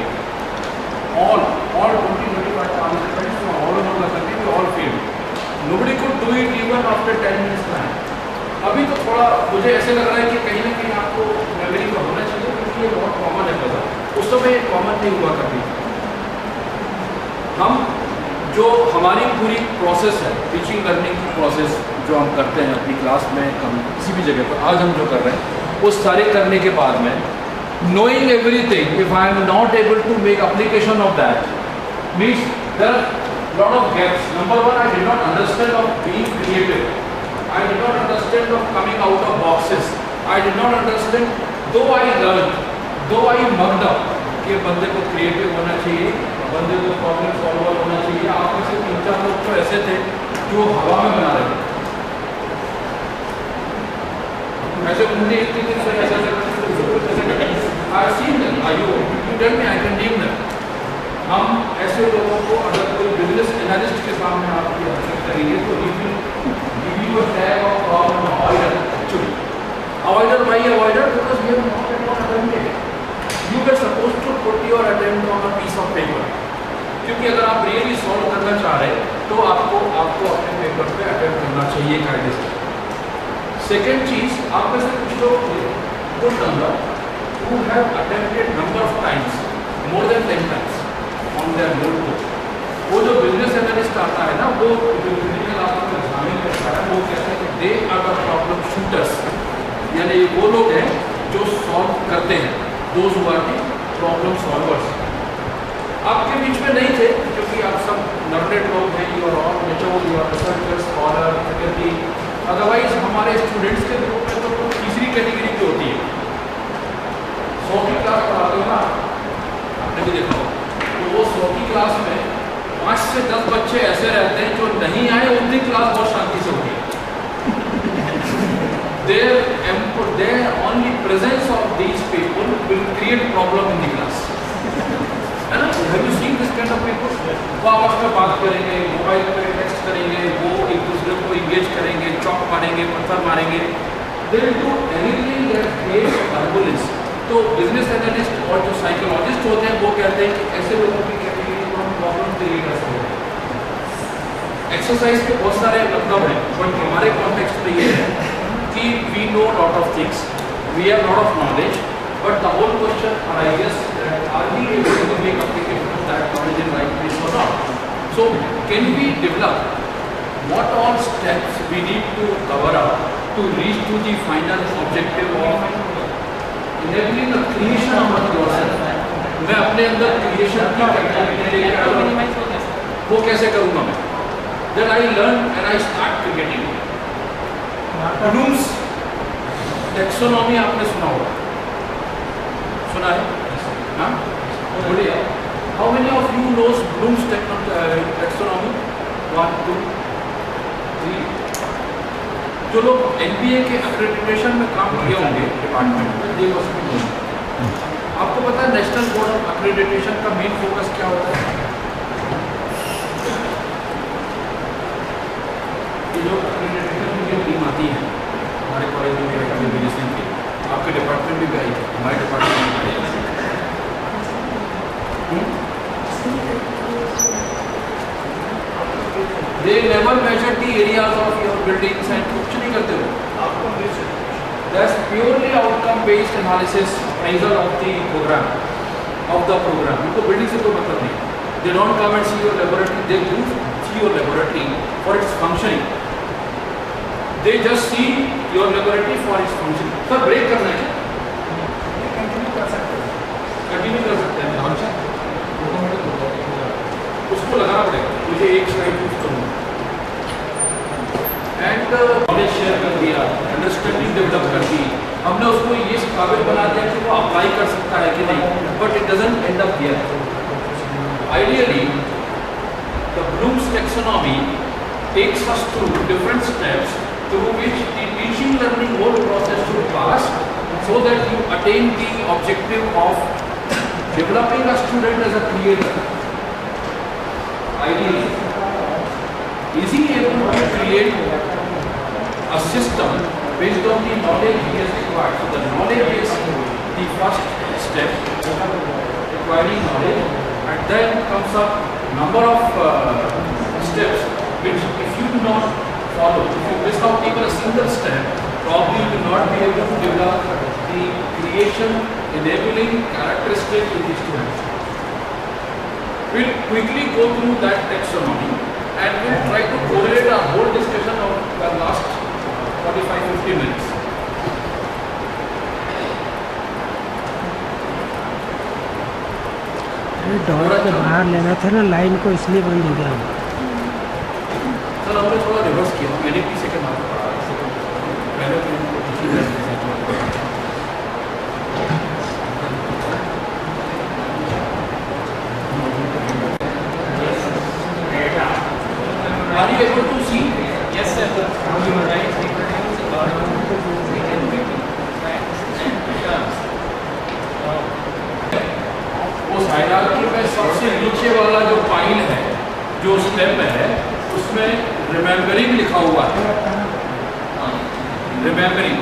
all 20-25 participants from all over the country, we all failed, nobody could do it even after 10 minutes time। अभी तो थोड़ा मुझे ऐसे लग रहा है कि कहीं ना कहीं आपको मेमोरी का होना चाहिए, क्योंकि ये बहुत कॉमन है पता, उस समय कॉमन नहीं हुआ करती। हम जो हमारी पूरी प्रोसेस है टीचिंग लर्निंग की प्रोसेस जो हम करते हैं अपनी क्लास में, हम किसी भी जगह पर आज हम जो कर रहे हैं, वो सारे करने के बाद में knowing everything, if I am not able to make application of that, means there are lot of gaps. Number one, I did not understand of being creative. I did not understand of coming out of boxes. I did not understand, though I learned, though I mugged up, कि बंदे को creative होना चाहिए, बंदे को problem solver होना चाहिए. आप में से 3-4 लोग तो ऐसे थे जो हवा में बना रहे थे. ऐसे मुझे एक दिन से ऐसा I've seen them. You tell me, I can name them. हम ऐसे लोगों को अगर कोई बिजनेस एनालिस्ट के सामने आप करेंगे तो give you a tag of problem avoider. Actually, avoider, why avoider? Because we have not yet attempted. You were supposed to put your attempt on a piece of paper. क्योंकि अगर आप really solve करना चाह रहे हैं तो आपको अपने पेपर पे अटेम्प्ट करना चाहिए कायदे से. सेकेंड चीज, आप में से कुछ लोग good number who have attempted number of times, more than 10 times on their notebook. वो जो बिजनेस एनालिस्ट आता है ना, वो जो क्लिनिकल आपको एग्जामिन करता है, वो कहते हैं कि they are the problem shooters, यानी वो लोग हैं जो सॉल्व करते हैं, those who are the problem solvers. आपके बीच में नहीं थे क्योंकि आप सब नर्डेड लोग हैं, you are all mature, you are researcher, scholar, faculty. Otherwise हमारे स्टूडेंट्स के ग्रुप में तो तीसरी कैटेगरी की होती है. 100 की क्लास पढ़ाते हो ना, आपने भी देखा हो, तो वो 100 की क्लास में 5 से 10 बच्चे ऐसे रहते हैं जो नहीं आए उनकी क्लास बहुत शांति से होती है. Their only presence of these people will create problem in the class. है ना? Have you seen this kind of people? वो आपस में बात करेंगे, मोबाइल पे टेक्स्ट करेंगे, वो एक दूसरे को इंगेज करेंगे, चौक मारेंगे, पत्थर मारेंगे. They will do anything that creates turbulence. तो बिजनेस एनालिस्ट और जो साइकोलॉजिस्ट होते हैं वो कहते हैं कि ऐसे लोगों की कैटेगरी को हम प्रॉब्लम क्रिएटर्स कहते हैं. एक्सरसाइज के बहुत सारे मतलब हैं, बट हमारे कॉन्टेक्स्ट में ये है कि we know lot of things, we have lot of knowledge, but the whole question arises that are we able to make application of that knowledge in right place or not? So can we develop what all steps we need to cover up to reach to the final objective of enabling the creation of yourself. मैं अपने अंदर creation की capability वो कैसे करूँगा मैं? Then I learn and I start creating. Bloom's taxonomy आपने सुना होगा? सुना है? हाँ? बोलिए. How many of you knows Bloom's taxonomy? 1, 2, 3. जो लोग NBA के एक्रेडिटेशन में काम किए होंगे डिपार्टमेंट में, ये मस्ट. आपको पता है नेशनल बोर्ड ऑफ एक्रेडिटेशन का मेन फोकस क्या होता है? ये जो एक्रेडिटेशन की टीम आती है हमारे कॉलेज में मेडिसिन की, आपके डिपार्टमेंट में भी आई है, हमारे डिपार्टमेंट में आई है. They never measure the areas of your buildings and कुछ नहीं करते हो. That's purely outcome based analysis appraisal of the program. उनको बिल्डिंग से कोई मतलब नहीं. They don't come and see your laboratory. They do see your laboratory for its functioning. They just see your laboratory for its functioning. Sir break करना है, continue कर सकते हैं. उसको लगाना पड़ेगा. मुझे एक स्लाइड यूज करूँगा एंड नॉलेज शेयर कर दिया, अंडरस्टैंडिंग डेवलप कर दी, हमने उसको ये काबिल बना दिया कि वो अप्लाई कर सकता है कि नहीं. But it doesn't end up here. Ideally the Bloom's taxonomy takes us through different steps through which the teaching learning whole process should pass so that you attain the objective of developing a student as a creator. Ideally, is he able to create a system based on the knowledge he has acquired? So the knowledge is the first step, acquiring knowledge, and then comes up number of steps which if you do not follow, if you miss out even a single step, probably you will not be able to develop the creation enabling characteristic in the students. We'll quickly go through that taxonomy and we'll try to correlate our whole discussion of the last 45-50 minutes. Door के बाहर लेना था ना line को, इसलिए बंद हो गया। सर हमने थोड़ा रिवर्स किया, मैंने भी सेकंड हाफ पहले तो Are you able to see? Yes, sir. उस हायरार्की में सबसे नीचे वाला जो पाइल है, जो स्टेप है, उसमें रिमेम्बरिंग लिखा हुआ है। रिमेम्बरिंग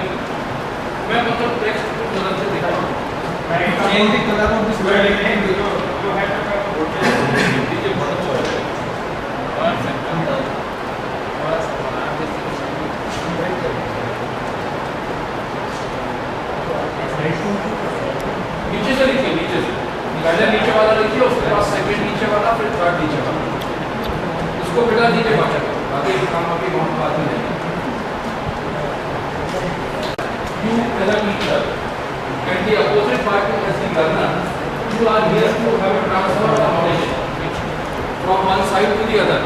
मैं मतलब टेक्स्ट को नजर से देखा हूँ। Change the color of this word. नीचे से लिखिए, नीचे से पहले नीचे वाला लिखिए, उसके बाद सेकंड नीचे वाला, फिर थर्ड नीचे वाला। इसको बिठा दीजिए बाकी काम अभी बहुत बाद में नहीं। You as a teacher and the opposite party as the learner, you are here to have a transfer of knowledge from one side to the other.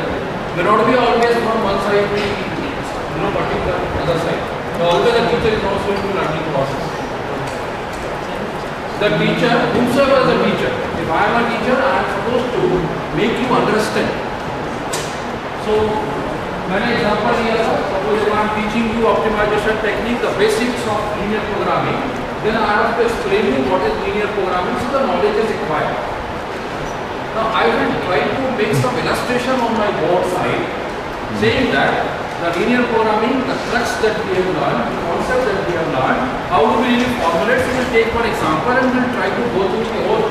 May not be always from one side to the particular other side. So always the teacher is also into learning process. The teacher, whosoever is a teacher, if I am a teacher, I am supposed to make you understand. So, मैंने example दिया था, suppose if I am teaching you optimization technique, the basics of linear programming, then I have to explain you what is linear programming, so the knowledge is required. Now, I will try to make some illustration on my board side, saying that the linear programming, the crux that we have learned, the concept that we have learned, how do we really formulate? So we will take one example and we will try to go through the whole,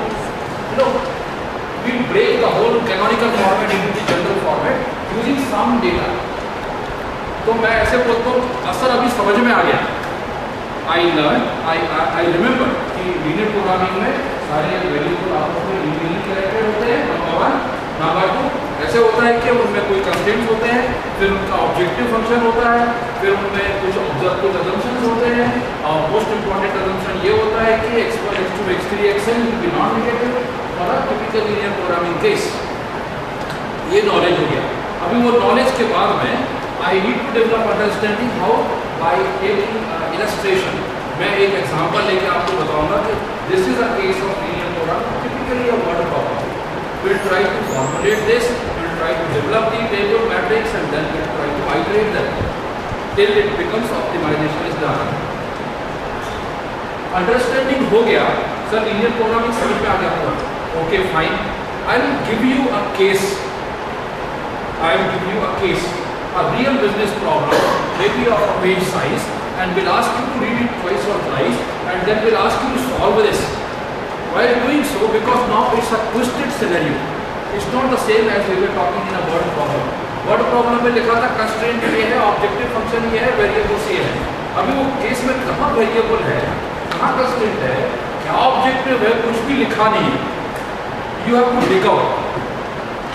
we will break the whole canonical format into the general format using some data. तो मैं ऐसे बोलता हूँ, असर अभी समझ में आ गया। I remember कि linear programming में सारे वेरिएबल आपस में इंडिविजुअली कनेक्टेड होते हैं, नंबर वन। नंबर टू, ऐसे होता है कि उनमें कोई कंस्ट्रेंट्स होते हैं, फिर उनका ऑब्जेक्टिव फंक्शन होता है, फिर उनमें कुछ अजम्पशंस होते हैं, और मोस्ट इंपॉर्टेंट अजम्पशन ये होता है कि x1, x2, x3, xn will be non negative for a typical linear programming case. ये नॉलेज हो गया। अभी वो नॉलेज के बाद में I need to develop understanding how by taking illustration. मैं एक एग्जांपल लेके आपको बताऊंगा कि this is a case of linear program, typically a word problem. We'll try to formulate this, we'll try to develop the table matrix, and then we'll try to iterate them till it becomes optimization is done. Understanding हो गया, sir linear programming समझ में आ गया होगा। Okay, fine. I will give you a case. I will give you a case, a real business problem, maybe of a page size, and we'll ask you to read it twice or thrice, and then we'll ask you to solve this. While doing so, because now it's a twisted scenario, it's not the same as we were talking in a word problem. Word problem में लिखा था constraint ये है, objective function ये है, variables ये है। अभी वो केस में कहाँ variable है, कहाँ constraint है, क्या objective है, कुछ भी लिखा नहीं है। You have to dig out.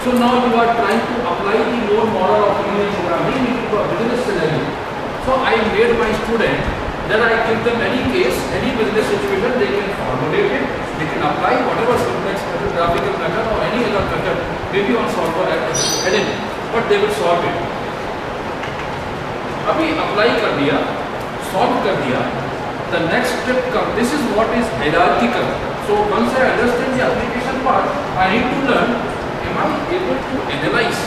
So now you are trying to apply the known model of linear programming into a business scenario. So I made my student that I give them any case, any business situation, they can formulate it, they can apply whatever syntax method, graphical method or any other method, maybe on solver hidden, but they will solve it. अभी apply कर दिया, solve कर दिया, the next step comes. This is what is hierarchical. So once I understand the application part, I need to learn, am I able to analyze?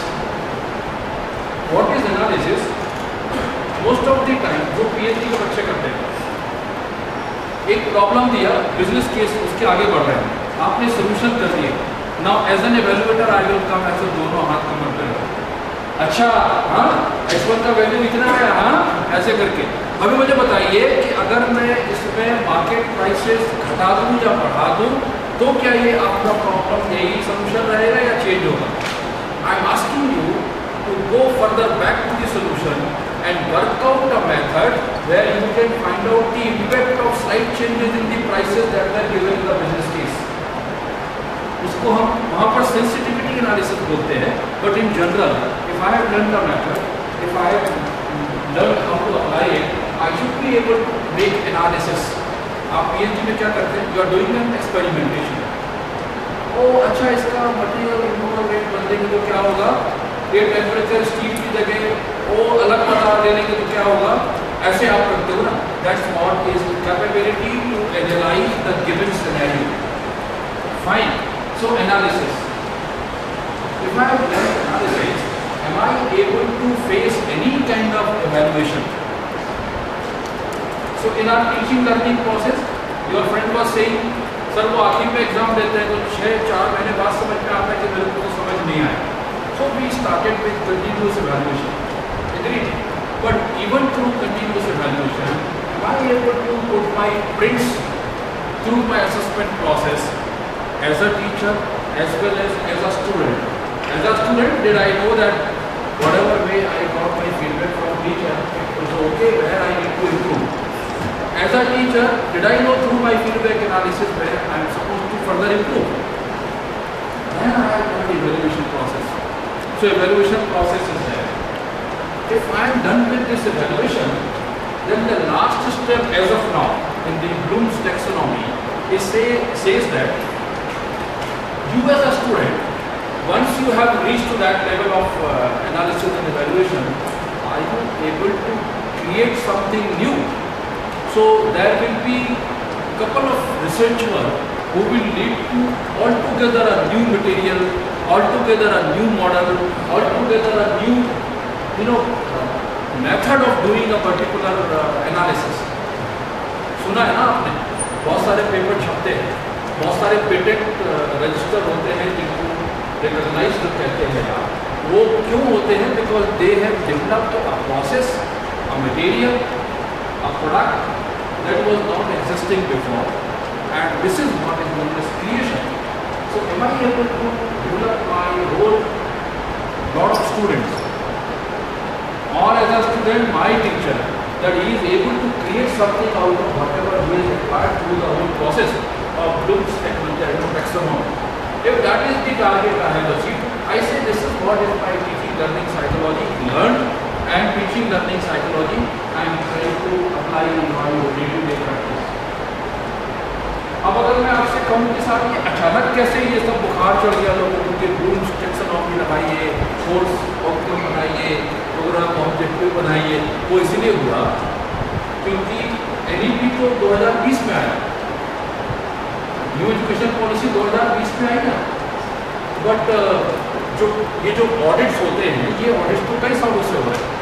What is analysis? Most of the time जो PhD के बच्चे करते हैं, एक problem दिया, business case उसके आगे बढ़ रहे हैं, आपने सोल्यूशन कर दिया। Now as an evaluator I will come, ऐसे दोनों हाथ कमर पे रखो। अच्छा, हाँ x1 का वैल्यू इतना है, हाँ ऐसे करके। अभी मुझे बताइए कि अगर मैं इसमें मार्केट प्राइसेस घटा दूँ या बढ़ा दूँ, तो क्या ये आपका प्रॉब्लम यही सोल्यूशन रहेगा या चेंज होगा? I am asking you to go further back to the solution and work out a method where you can find out the impact of slight changes in the prices that were given in the business case. उसको हम वहाँ पर sensitivity analysis बोलते हैं, but in general, if I have learned the method, if I have learned how to apply it, I should be able to make analysis. आप PhD में क्या करते हैं? You are doing an experimentation. ओ अच्छा, इस देंगे तो क्या होगा, ये टेम्परेचर स्टील की जगह वो अलग बता दे देंगे तो क्या होगा, ऐसे आप करते हो ना. That's what is capability to analyze the given scenario. Fine. So analysis. If I have done analysis, am I able to face any kind of evaluation? So in our teaching learning process, your friend was saying, sir वो आखिर में exam देते हैं तो 6-4 महीने बाद समझ में आता है कि मेरे को तो समझ नहीं आया. So we started with continuous evaluation. Agreed? But even through continuous evaluation, am I able to put my prints through my assessment process as a teacher as well as a student? As a student, did I know that whatever way I got my feedback from teacher, it was okay, where I need to improve? As a teacher, did I know through my feedback analysis where I am supposed to further improve? Then I have done the evaluation process. So evaluation process is there. If I am done with this evaluation, then the last step as of now in the Bloom's taxonomy says that you as a student, once you have reached to that level of analysis and evaluation, are you able to create something new? So there will be couple of research work who will lead to altogether a new material, altogether a new model, altogether a new method of doing a particular analysis. सुना है ना आपने, बहुत सारे paper छपते हैं, बहुत सारे patent register होते हैं जिनको रिकॉग्नाइज्ड कहते हैं. वो क्यों होते हैं? Because they have developed a process, a material, a product that was not existing before, and this is what is known as creation. So am I able to develop my whole lot of students, or as a student my teacher, that he is able to create something out of whatever he has acquired through the whole process of Bloom's taxonomy? If that is the target I have achieved, I say this is what is my teaching learning psychology learned, and teaching learning psychology I am trying to apply in my day-to-day practice. अब अगर मैं आपसे कहूँ कि साहब ये अचानक कैसे ये सब बुखार चढ़ गया लोगों को, कि ब्लूम्स टैक्सोनॉमी लगाइए, कोर्स आउटकम बनाइए, प्रोग्राम ऑब्जेक्टिव बनाइए, वो इसलिए हुआ क्योंकि NEP तो 2020 में आया, न्यू एजुकेशन पॉलिसी 2020 में आई ना. बट जो ऑडिट्स होते हैं, ये ऑडिट्स तो कई सालों से हो रहे हैं.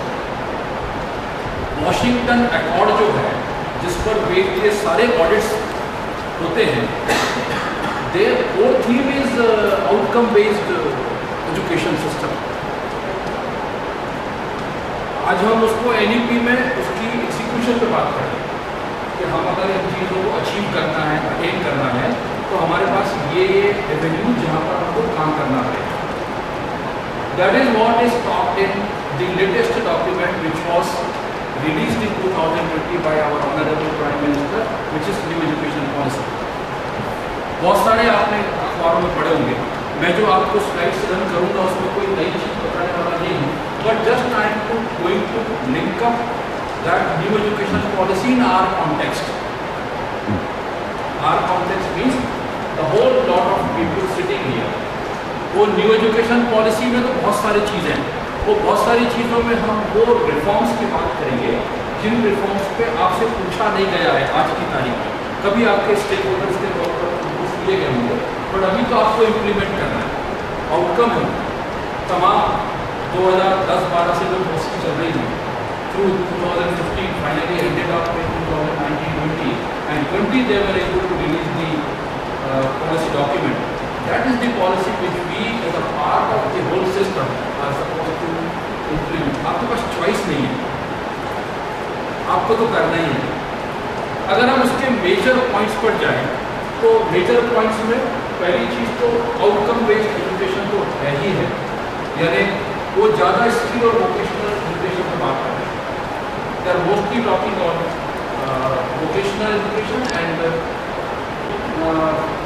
वॉशिंगटन अकॉर्ड जो है, जिस पर बेस्ड ये सारे ऑडिट्स होते हैं, there core theme is outcome based education system. आज हम उसको NEP में उसकी एग्जीक्यूशन पे बात करें कि हम अगर इन चीज़ों को अचीव करना है, अटेन करना है, तो हमारे पास ये एवेन्यू जहाँ पर हमको काम करना है. That is what is talked in the latest document which was released in 2020 by our Honorable Prime Minister, which is New Education Policy. बहुत सारे आपने अखबारों में पढ़े होंगे. मैं जो आपको स्लाइड्स रन करूँगा उसमें कोई नई चीज़ बताने वाला नहीं हूँ, but just I am going to link up that New Education Policy in our context. Our context means the whole lot of people sitting here. वो न्यू एजुकेशन पॉलिसी में तो बहुत सारी चीज़ें हैं, वो बहुत सारी चीज़ों में हम वो रिफॉर्म्स की बात करेंगे जिन रिफॉर्म्स पे आपसे पूछा नहीं गया है आज की तारीख में. कभी आपके स्टेक होल्डर्स के तौर पर पूछ लिए गए होंगे, बट अभी तो आपको इम्प्लीमेंट करना है. आउटकम है तमाम 2010-12 से जो प्रोसेस चल रही है through 2015 finally ended up in 2019-20 and 20 they were able to release the policy document. That is the policy which we as a part of the whole system are supposed to implement. आपके पास choice नहीं है, आपको तो करना ही है. अगर हम उसके मेजर पॉइंट्स पर जाएं, तो मेजर पॉइंट्स में पहली चीज़ तो आउटकम बेस्ड एजुकेशन तो है ही है, यानी वो ज़्यादा स्किल और वोकेशनल एजुकेशन पर बात कर रहे हैं. They are mostly talking on vocational education and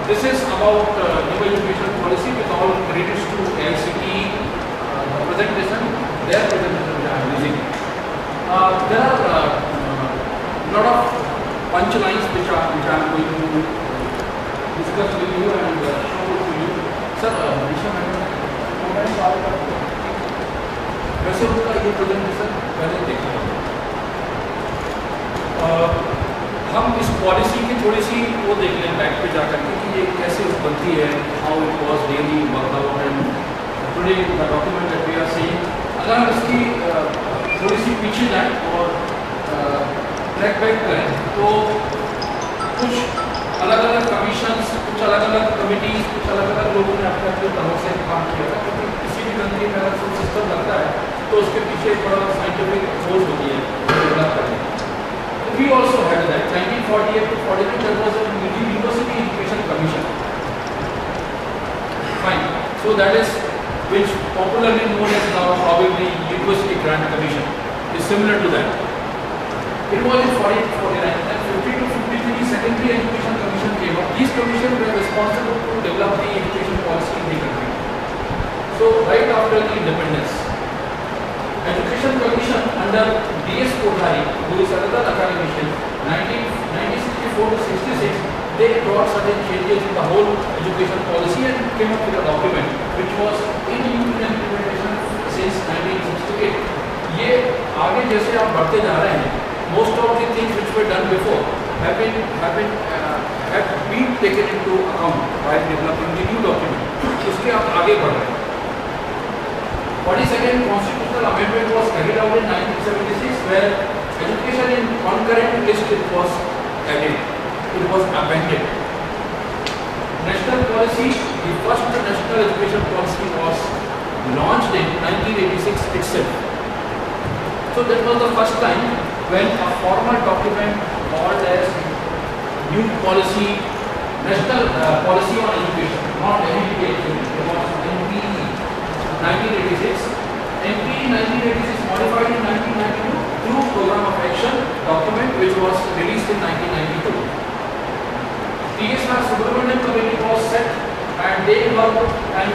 this is about new education policy with all credits to AICTE, the presentation, their presentation which I am using. There are lot of punchlines which I am going to discuss with you and show to you. Sir, Nisha madam, government साल का वैसे उनका ये presentation पहले देखा हम इस policy की थोड़ी सी वो देख लें बैक पे जाकर के कि ये कैसे बनती है, how it was really work out and today the document that we are seeing. अगर हम इसकी थोड़ी सी पीछे जाएं और ट्रैक बैक करें तो कुछ अलग अलग कमीशंस, कुछ अलग अलग कमिटीज, कुछ अलग अलग लोगों ने अपने अपने तरह से काम किया था, क्योंकि किसी भी कंट्री में अगर सिस्टम लगता है तो उसके पीछे एक बड़ा साइंटिफिक खोज होती है डेवलप करने। We also had that 1948 to 49 there was a University Education Commission. Fine. So that is which popularly known as now probably University Grant Commission is similar to that. It was in 49 and 50 to 53 Secondary Education Commission came up. These commissions were responsible to develop the education policy in the country. So right after the independence, Education Commission under D.S. Kothari, who is another academician, 1964 to 66, they brought certain changes in the whole education policy and came up with a document which was in implementation since 1968. ये आगे जैसे आप बढ़ते जा रहे हैं, most of the things which were done before have been taken into account by developing the new document. उसके आप आगे बढ़ रहे हैं। 42nd Constitutional Amendment was carried out in 1976, where education in concurrent list it was added, it was amended. National policy, the first national education policy was launched in 1986 itself. So that was the first time when a formal document called as new policy, national policy on education, not NEP actually, it was NPE. 1986, NP 1986 modified in 1992 through Program of Action document which was released in 1992. TSR Subramanian Committee was set and they worked and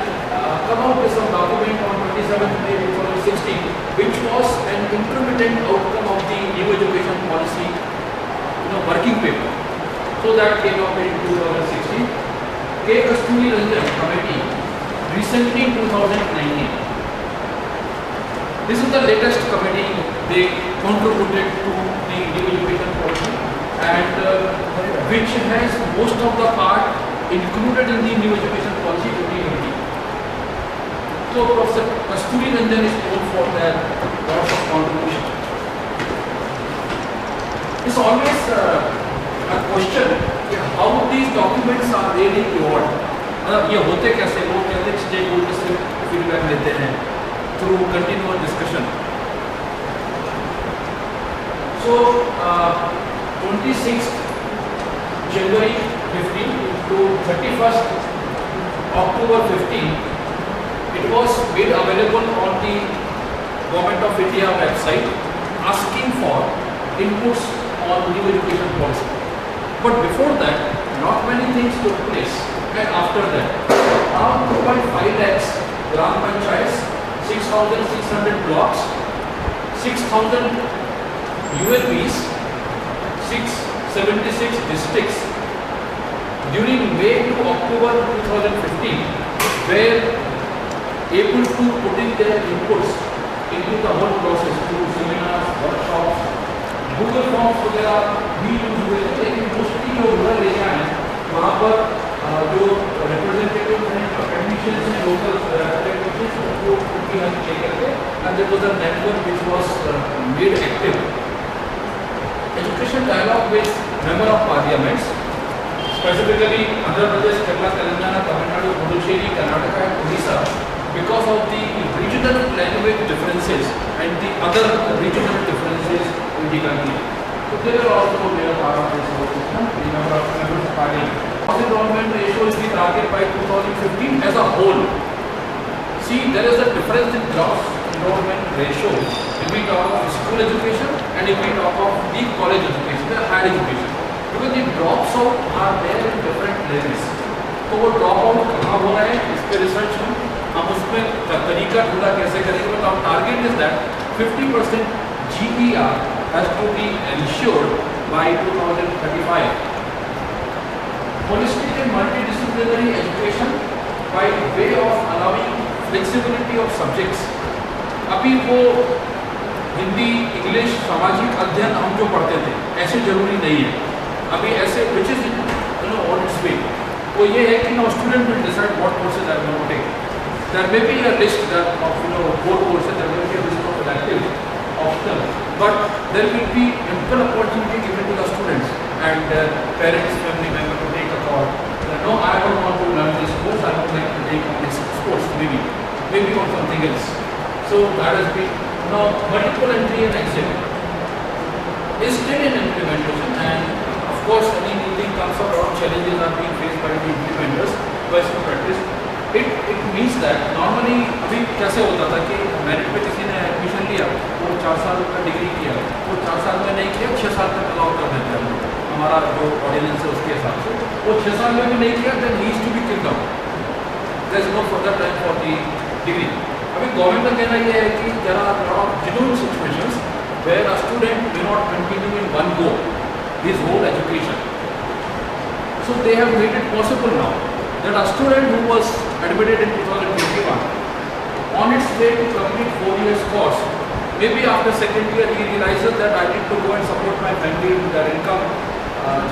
come out with some document on 27th May 2016 which was an intermittent outcome of the new education policy working paper. So that came up in 2016. K. Kasturi Ranjan Committee recently in 2019. This is the latest committee they contributed to the new education policy and which has most of the part included in the new education policy 2018. So Professor Kasturi Ranjan is known for their lots of contribution. It's always a question how these documents are really evolved. ये होते कैसे, लोग कहते हैं stake holder से feedback लेते हैं through continuous discussion. So 26 January 15 to 31st October 15, it was made available on the Government of India website asking for inputs on new education policy. But before that, not many things took place. And after that, around 2.5 lakhs Gram Panchayats, 6,600 blocks, 6,000 ULBs, 676 districts during May to October 2015 were able to put in their inputs into the whole process through seminars, workshops, Google Forms वगैरह भी use हुए थे, लेकिन mostly जो rural area है वहाँ पर जो रिप्रेजेंटेटिव हैं, academicians हैं, local academicians उनको उनकी हेल्प लेकर के and there was a network which was made active. Education dialogue with member of parliaments, specifically Andhra Pradesh, Kerala, Telangana, Tamil Nadu, Puducherry, Karnataka and Odisha, because of the regional language differences and the other regional differences in the country. So they were also a part of this whole system, the member of parliament. Enrollment ratio is the target by 2015 as a whole. See, there is a difference in gross enrollment ratio if we talk of school education and if we talk of the college education, the higher education. Because the drops out are there in different levels. तो वो drop out कहाँ हो रहा है, इस पे research हम उसमें तरीका ढूंढा कैसे करेंगे, तो our target is that 50% GPR has to be ensured by 2035. Holistic and multidisciplinary education by way of allowing flexibility of subjects. अभी वो हिंदी, इंग्लिश, सामाजिक अध्ययन हम जो पढ़ते थे ऐसे जरूरी नहीं है. अभी ऐसे which is on its way. वो ये है कि now student will decide what courses I want to take. There may be a list that of core courses, there may be a list of electives, optional, but there will be ample opportunity given to the students and their parents, family member to take a call. No, I don't want to learn this course. I would like to take on this sports, maybe on something else. So that has been now multiple entry and exit is still in implementation, and of course, any new thing comes up, or challenges are being faced by the implementers. Best practice. It means that normally अभी कैसे होता था कि merit पे किसी ने admission लिया, वो 4 साल का डिग्री किया, वो 4 साल में नहीं किया, 6 साल तक अलाउ कर देते हैं. हमारा जो ऑर्डिनेंस है उसके हिसाब से वो 6 साल में भी नहीं किया, then he is to be kicked out. There is no further time for the degree. अभी गवर्नमेंट का कहना यह है कि there are a lot of genuine situations where a student may not continue in one go his whole education. So they have made it possible now that a student who was admitted in 2021 on its way to complete 4 years course, maybe after second year he realizes that I need to go and support my family in their income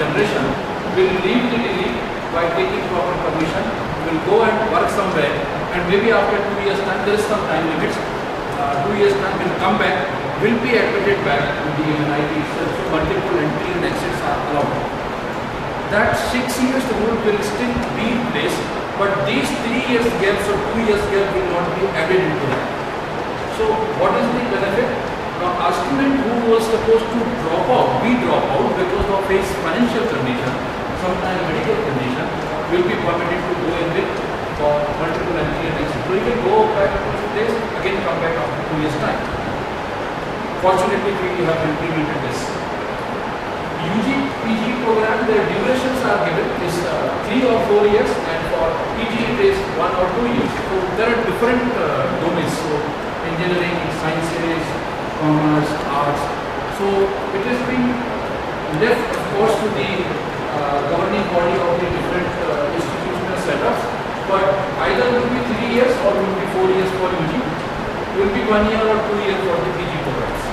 generation, will leave the degree by taking proper permission, will go and work somewhere, and maybe after 2 years time, there is some time limits, 2 years time will come back, will be admitted back to the MANIT itself. So multiple entry and exits are allowed. That 6 years rule will still be in place, but these 3 years gaps or 2 years gap will not be added into that. So what is the benefit? Now a student who was supposed to drop out because of his financial condition, sometimes medical condition, will be permitted to go in with for multiple entry and exit. So he can go back to his place, again come back after 2 years time. Fortunately we have implemented this. UG, PG program, their durations are given is 3 or 4 years, and for PG it is 1 or 2 years. So there are different domains, so engineering, sciences, commerce, arts. So it has been left of course to the governing body of the different institutional setups, but either will be 3 years or will be 4 years for UG, will be 1 year or 2 years for the PG programs.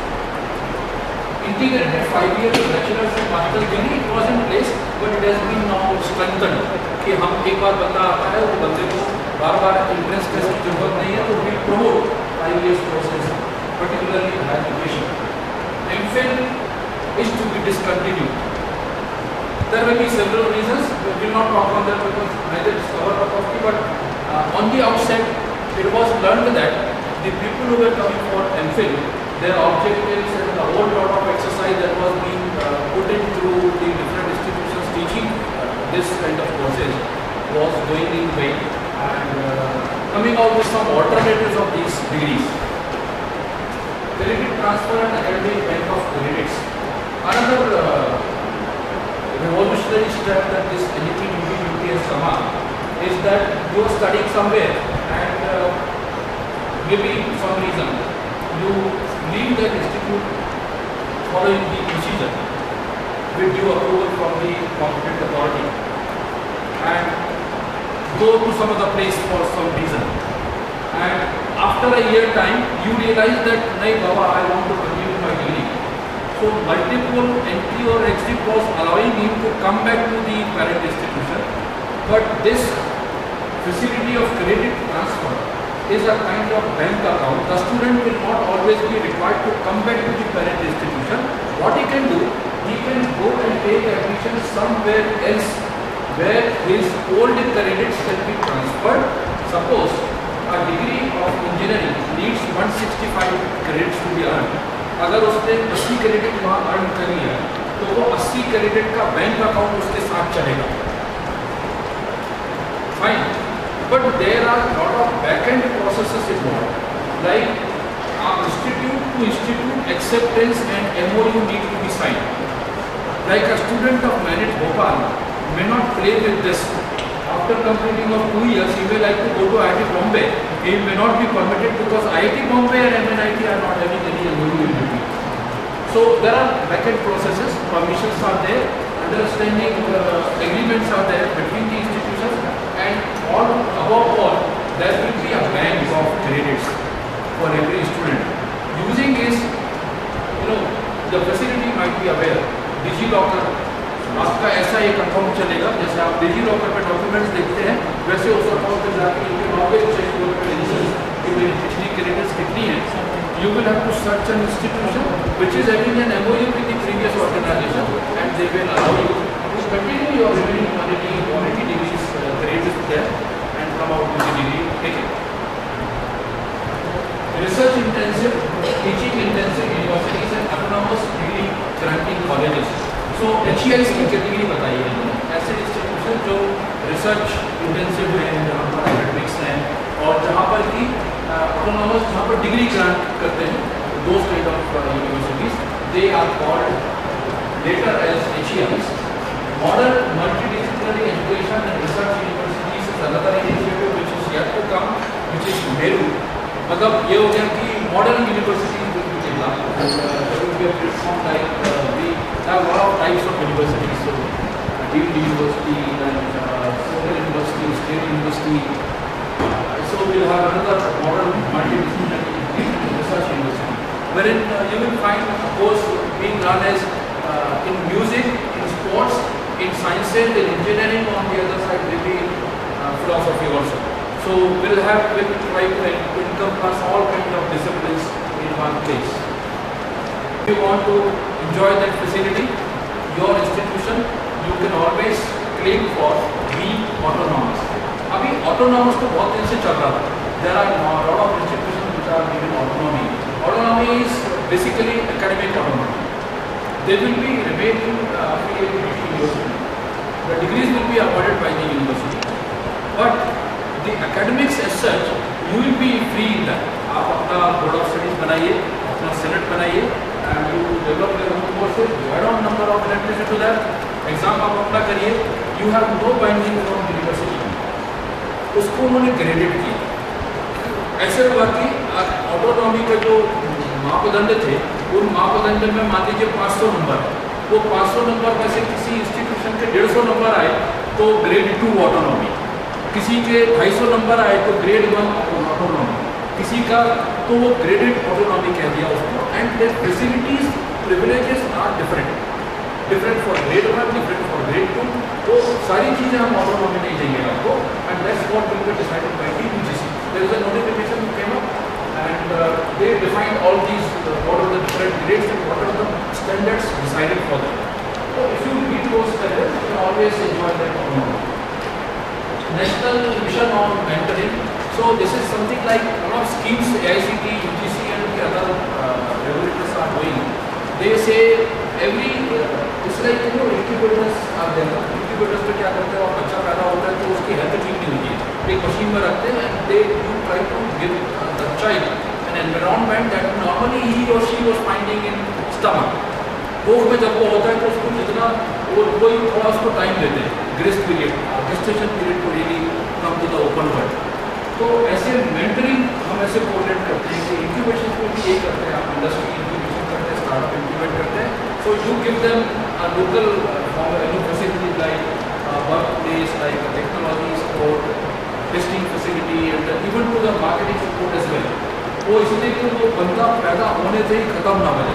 Integrated 5 years bachelor's and master's degree, it was in place, but it has been now strengthened कि हम एक बार बंदा आता है वो बंदे को बार-बार एंट्रेंस टेस्ट की जरूरत नहीं है, तो we promote 5 years courses, particularly in higher education. MPhil is to be discontinued. There may be several reasons. We will not talk on that because neither is covered up of it, but on the outset it was learned that the people who were coming for MPhil, their objectives and a whole lot of exercise that was being put into the different institutions teaching this kind of courses was going in vain, and coming out with some alternatives of these degrees. Credit transfer and academic bank of credits. Another revolutionary step that this NEP has come up is that you are studying somewhere and maybe some reason you leave that institute following the procedure with due approval from the competent authority and go to some other place for some reason, and after a year time you realize that nahi baba, I want to continue my degree. So multiple entry or exit was allowing him to come back to the parent institution, but this facility of credit transfer is a kind of bank account. The student will not always be required to come back to the parent institution. What he can do, he can go and take admission somewhere else where his old credits can be transferred. Suppose a degree of engineering needs 165 credits to be earned. अगर उसने 80 credit वहाँ earn कर लिया तो वो 80 credit का bank account उसके साथ चलेगा. Fine. But there are a lot of back-end processes involved, like institute to institute acceptance and MOU need to be signed. Like a student of MANIT Bhopal may not play with this. After completing of 2 years, he may like to go to IIT Bombay. He may not be permitted because IIT Bombay and MNIT are not having any MOU in between. So there are back-end processes, permissions are there, understanding agreements are there between the institutions, and all above all, there will be a bank of कितनी है, you will have to search an institution which is having an MOU with the previous organization, and they will allow you to continue your remaining quality degrees grades there and come out with the degree taken. Research intensive, teaching intensive universities and autonomous degree granting colleges. So HEIs की category बताइए, ऐसे institution जो research intensive हैं, जहाँ पर academics हैं और जहाँ पर की ऑटोनॉमस, जहाँ पर डिग्री ग्रांट करते हैं, those kind of universities, they are called later as HEIs. Modern multidisciplinary education and research universities is another initiative which is yet to come, which is MERU. मतलब ये हो गया कि modern universities will be developed, and there will be a platform like we have a lot of types of universities, so deemed university and central university, state university. So we'll have another modern multidisciplinary research university, wherein you will find a course being run as in music, in sports, in sciences, in engineering. On the other side, will be philosophy also. So we'll try to encompass all kinds of disciplines in one place. If you want to enjoy that facility, your institution, you can always claim for being autonomous. अभी autonomous तो बहुत दिन से चल रहा था. There are a lot of institutions which are given autonomy. Autonomy is basically academic autonomy. They will be remaining affiliated with the university. The degrees will be awarded by the university, but the academics as such, you will be free in that. आप अपना board of studies बनाइए, अपना senate बनाइए, and you develop your own courses. You add on number of electricity to that. Exam आप अपना करिए. You have no binding from the university. उसको उन्होंने graded किया. ऐसे हुआ कि ऑटोनॉमी के जो मापदंड थे, उन मापदंड में मान लीजिए 500 नंबर, वो 500 नंबर में से किसी इंस्टीट्यूशन के 150 नंबर आए तो ग्रेड 2 ऑटोनॉमी, किसी के 250 नंबर आए तो ग्रेड 1 ऑटोनॉमी, किसी का तो वो ग्रेडेड ऑटोनॉमी कह दिया उसको. And their facilities privileges are different for grade 1, different for grade 2. तो सारी चीज़ें हम ऑटोनॉमी नहीं देंगे आपको, and that's what will be decided by the UGC. There is a notification came up and they defined all these what are the different grades and what are the standards decided for them. So if you meet those standards, you can always enjoy that autonomy. National Mission on Mentoring. So this is something like a lot of schemes AICT, UGC and the other regulators are doing. They say every it's like incubators are there. Incubators पे क्या करते हैं, और बच्चा पैदा होता है तो उसकी हेल्थ ठीक नहीं होती है, एक मशीन में रखते हैं and they do try to give the child an environment that normally he or she was finding in stomach. भूख में जब वो होता है तो उसको जितना वो थोड़ा उसको टाइम देते हैं, grace period, gestation period to really come to the open world. तो ऐसे मेंटरिंग हम ऐसे कोऑर्डिनेट करते हैं कि इंक्यूबेशन में भी यही करते हैं, आप इंडस्ट्री इंक्यूबेशन करते हैं, स्टार्टअप इंक्यूबेट करते हैं. So you give them a local facility like work place, like technology support, testing facility and even to the marketing support as well. वो इसलिए कि वो बंदा पैदा होने से ही खत्म ना बने.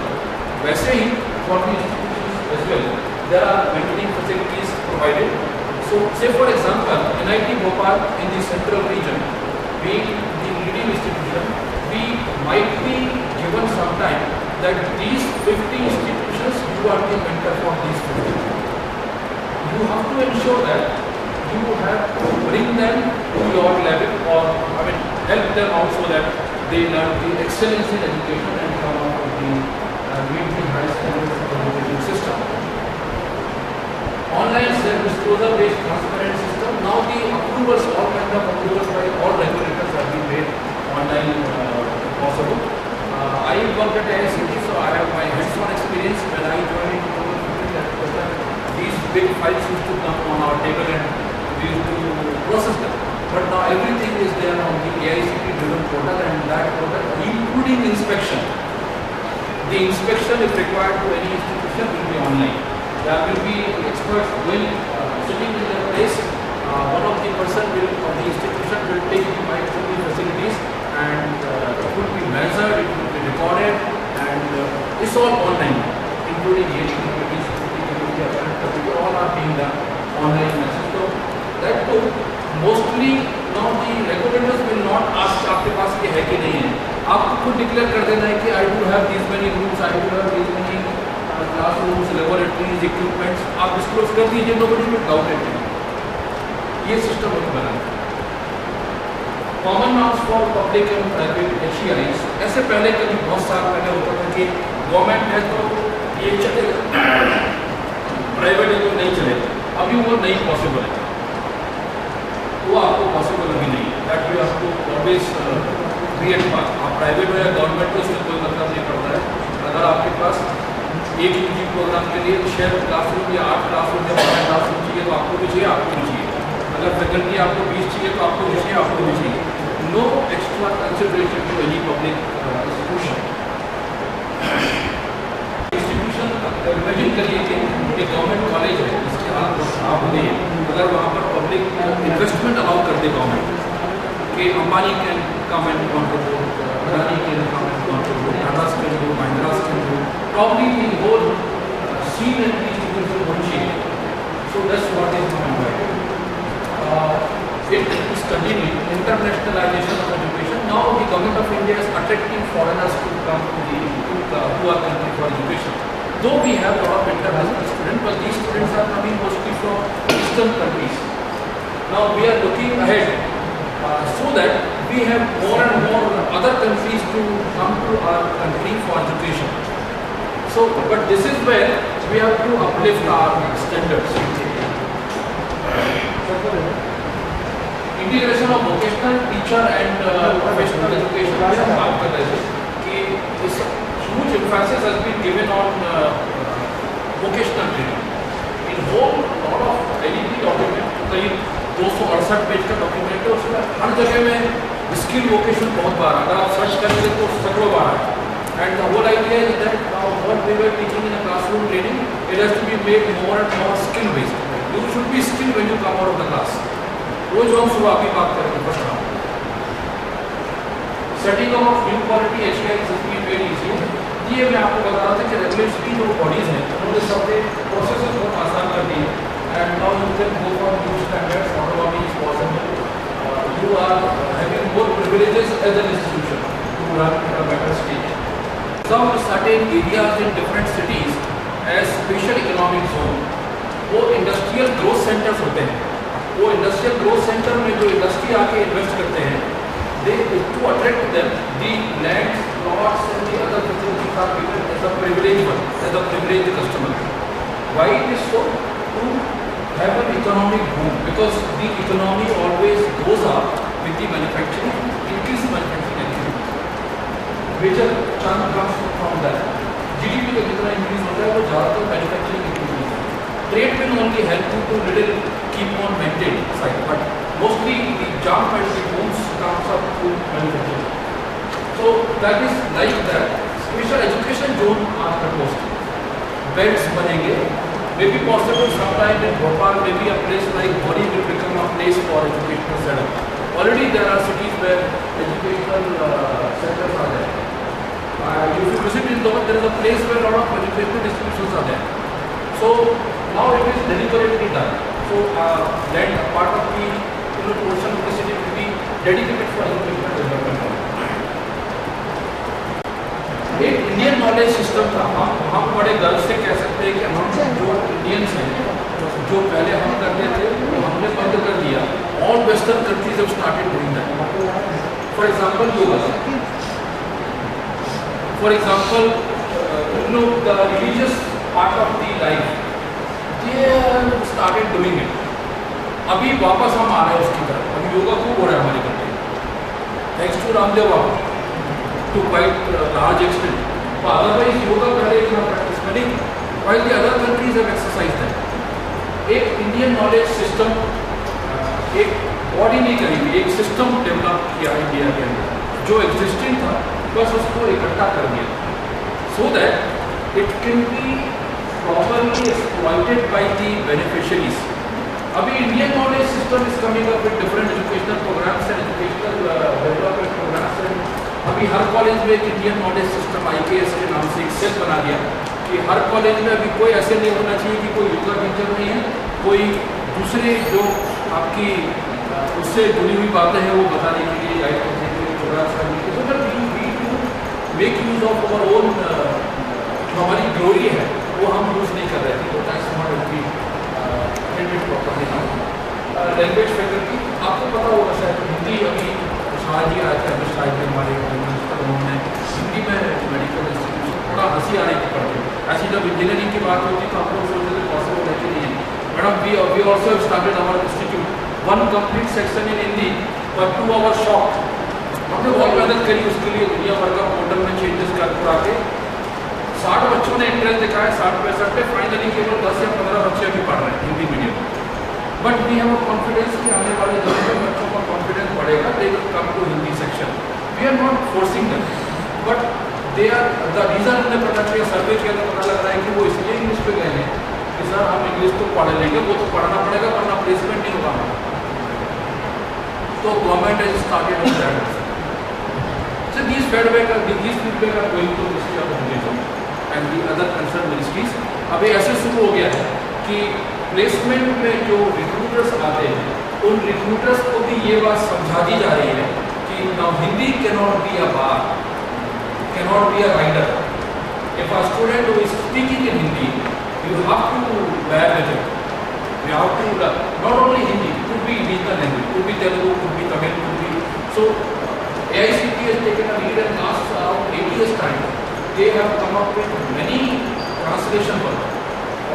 वैसे ही for the institutions as well there are mentoring facilities provided. So, say for example, NIT Bhopal in the central region, being the leading institution, we might be given some time that these 50 institutions, you are the mentor for these 50. You have to ensure that you have to bring them to your level, or help them out so that they learn the excellence in education and come out of the meet the high standards of the education system. Online self-disclosure based transparent system. Now the approvals, all kinds of approvals by all regulators have been made online possible. I worked at AICT, so I have my hands-on experience. When I joined in 2015, these big files used to come on our table and we used to process them. But now everything is there on the AICT driven portal, and that portal, including inspection. The inspection, if required to any institution, will be online. There will be experts sitting in their place. One of the person of the institution will take the mic to the facilities, and it will be measured, it will be recorded, and it's all online, including activities, all are being done online. So that too, mostly now the regulators will not ask आपके पास ये है कि नहीं है, आप these equipments आप disclose कर दीजिए, nobody will doubt it. ये सिस्टम हमें बनाना है. Common norms for public and private HCIs, ऐसे पहले कभी बहुत साल पहले होता था कि गवर्नमेंट है तो ये चलेगा, प्राइवेट है तो नहीं चलेगा. अभी वो नहीं पॉसिबल है, वो आपको पॉसिबल अभी नहीं है. That you have to always be at pass. आप प्राइवेट हो या गवर्नमेंट हो, उससे कोई मतलब नहीं पड़ता है. अगर आपके पास एक UG प्रोग्राम के लिए शेयर क्लासरूम या 8 क्लासरूम या 12 क्लासरूम चाहिए तो आपको भी चाहिए, आपको भी चाहिए. अगर फैकल्टी आपको 20 चाहिए तो आपको भी चाहिए, आपको भी चाहिए. No extra consideration to any public institution. Institution imagine करिए कि गवर्नमेंट कॉलेज है, इसके हाथ बहुत खराब हो गई है. अगर वहाँ पर पब्लिक इन्वेस्टमेंट अलाउ कर दे गवर्नमेंट कि Ambani can come and contribute, Adani can come and contribute, Tatas can do, Mahindras can do, probably the whole scene and the institution would change. So that's what is going on. It is continuing internationalization of education. Now the government of India is attracting foreigners to come to our country for education. Though we have a lot of international students, but these students are coming mostly from Eastern countries. Now we are looking ahead so that we have more and more other countries to come to our country for education. So, but this is where we have to uplift our standards. Integration of vocational, teacher and professional education. We have बात कर रहे थे कि this huge emphasis has been given on vocational training. In whole lot of LEP document, करीब 268 page का document है, उसमें हर जगह में स्किल वोकेशन बहुत बार, अगर आप सर्च करेंगे तो सैकड़ों बार है. And the whole idea is that now what we were teaching in a classroom training, it has to be made more and more skill based. You should be skilled when you come out of the class. वो जो हम शुरुआती बात करेंगे first half. Setting of new quality HCIs has been very easy. ये मैं आपको बता रहा था कि रेगुलेटरी जो बॉडीज हैं उन्होंने सबके प्रोसेस बहुत आसान कर दिए. And now you can go for new standards, autonomy is possible. You are having more privileges as an institution to run at a better stage. Some certain areas in different cities as special economic zone, वो industrial growth centres होते हैं. वो industrial growth centre में जो industry आके invest करते हैं, they to attract them, the lands, plots and the other facilities are given as a privileged one, as a privileged customer. Why it is so? To have an economic boom, because the economy always goes up with the manufacturing, increase manufacturing activity. Major chunk comes from that. GDP का जितना increase होता है वो ज़्यादातर manufacturing activity है. Trade will only help you to little keep on maintaining side, but mostly the jump and the booms comes up to manufacturing. So that is like that. Special education zone are proposed. Beds बनेंगे. Maybe possible sometime in Bhopal, maybe a place like Soni will become a place for educational setup. Already there are cities where educational centers are there. If you visit Indore, there is a place where a lot of educational institutions are there. So now it is deliberately done. So that part of the portion of the city will be dedicated for educational development. एक Indian knowledge system था. हम बड़े गर्व से कह सकते हैं कि हम जो इंडियंस हैं, जो पहले हम करते थे वो हमने बंद कर दिया. All western countries have started doing that. For example yoga, for example the religious part of the life, they started doing it. अभी वापस हम आ रहे हैं उसकी तरफ. अभी योगा खूब हो रहा है हमारी country, thanks to Ramdev Baba to quite large extent. But otherwise yoga पहले इतना practice में नहीं, while the other countries have exercised that. एक इंडियन नॉलेज सिस्टम, एक बॉडी नहीं करेगी, एक सिस्टम डेवलप किया इंडिया के अंदर जो एग्जिस्टिंग था, बस उसको इकट्ठा कर दिया, so that it can be properly exploited by the beneficiaries. अभी Indian knowledge system is coming up with different educational programs and educational development programs. And अभी हर कॉलेज में एक इंडियन नॉलेज सिस्टम IKS के नाम से एक सेल बना दिया कि हर कॉलेज में अभी कोई ऐसे नहीं होना चाहिए कि कोई योगा टीचर नहीं है, कोई दूसरे जो आपकी उससे जुड़ी हुई बातें हैं वो बताने के लिए गाइड करने के लिए थोड़ा सा make use of our own, जो हमारी ग्लोरी है वो हम यूज़ नहीं कर रहे थे, तो that's not attended properly now. Language faculty आपको पता होगा शायद, हिंदी अभी शाह जी आए थे, अभी शाह जी हमारे मिनिस्टर, उन्होंने हिंदी में मेडिकल इंस्टीट्यूशन, थोड़ा हंसी आ रही थी पढ़ के। ऐसी जब इंजीनियरिंग की बात होती तो हम लोग सोचते थे पॉसिबल है कि नहीं है। Madam we also started our institute, 1 complete section in Hindi but 2 our short. हमने बहुत मेहनत करी उसके लिए, दुनिया भर का पोर्टल में चेंजेस कर करा के 60 बच्चों ने इंटरेस्ट दिखाया, 60-65 पे फाइनली केवल 10 या 15 बच्चे अभी पढ़ रहे हैं Hindi medium. But we have a confidence कि आने वाले दिनों में बच्चों का कॉन्फिडेंस बढ़ेगा, they will come to Hindi section. We are not forcing them, but they are the reason हमने पता किया, सर्वे किया तो पता लग रहा है कि वो इसलिए इंग्लिश पे गए हैं कि सर हम इंग्लिश तो पढ़ लेंगे, वो तो पढ़ना पड़ेगा वरना प्लेसमेंट नहीं होगा हमारा। तो government has started on that. So these feedback are going to Ministry of Education and the other concerned ministries। अब ये ऐसे शुरू हो गया है कि प्लेसमेंट में जो रिक्रूटर्स आते हैं, उन रिक्रूटर्स को भी ये बात समझा दी जा रही है कि now Hindi cannot be a bar, cannot be a writer. If a student who is speaking in Hindi, you have to bear with it, you have to learn not only Hindi, could be regional language, could be Telugu, could be Tamil, could be so AICT has taken a lead and last around 8 years time they have come up with many translation work,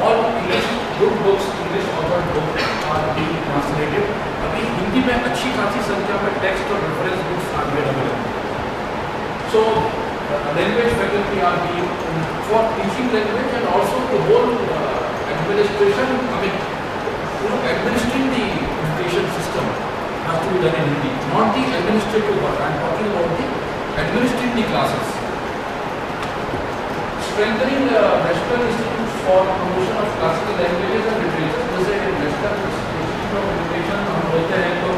all English good books, English authored books are being translated। अभी हिंदी में अच्छी खासी संख्या में text और reference books are made available. So language faculty are being for teaching language and also the whole administration, I mean administering the education system has to be done in Hindi, not the administrative work. I am talking about the administering the classes। Strengthening national institutes for promotion of classical languages and literature, जैसे national institute of education हम बोलते हैं, तो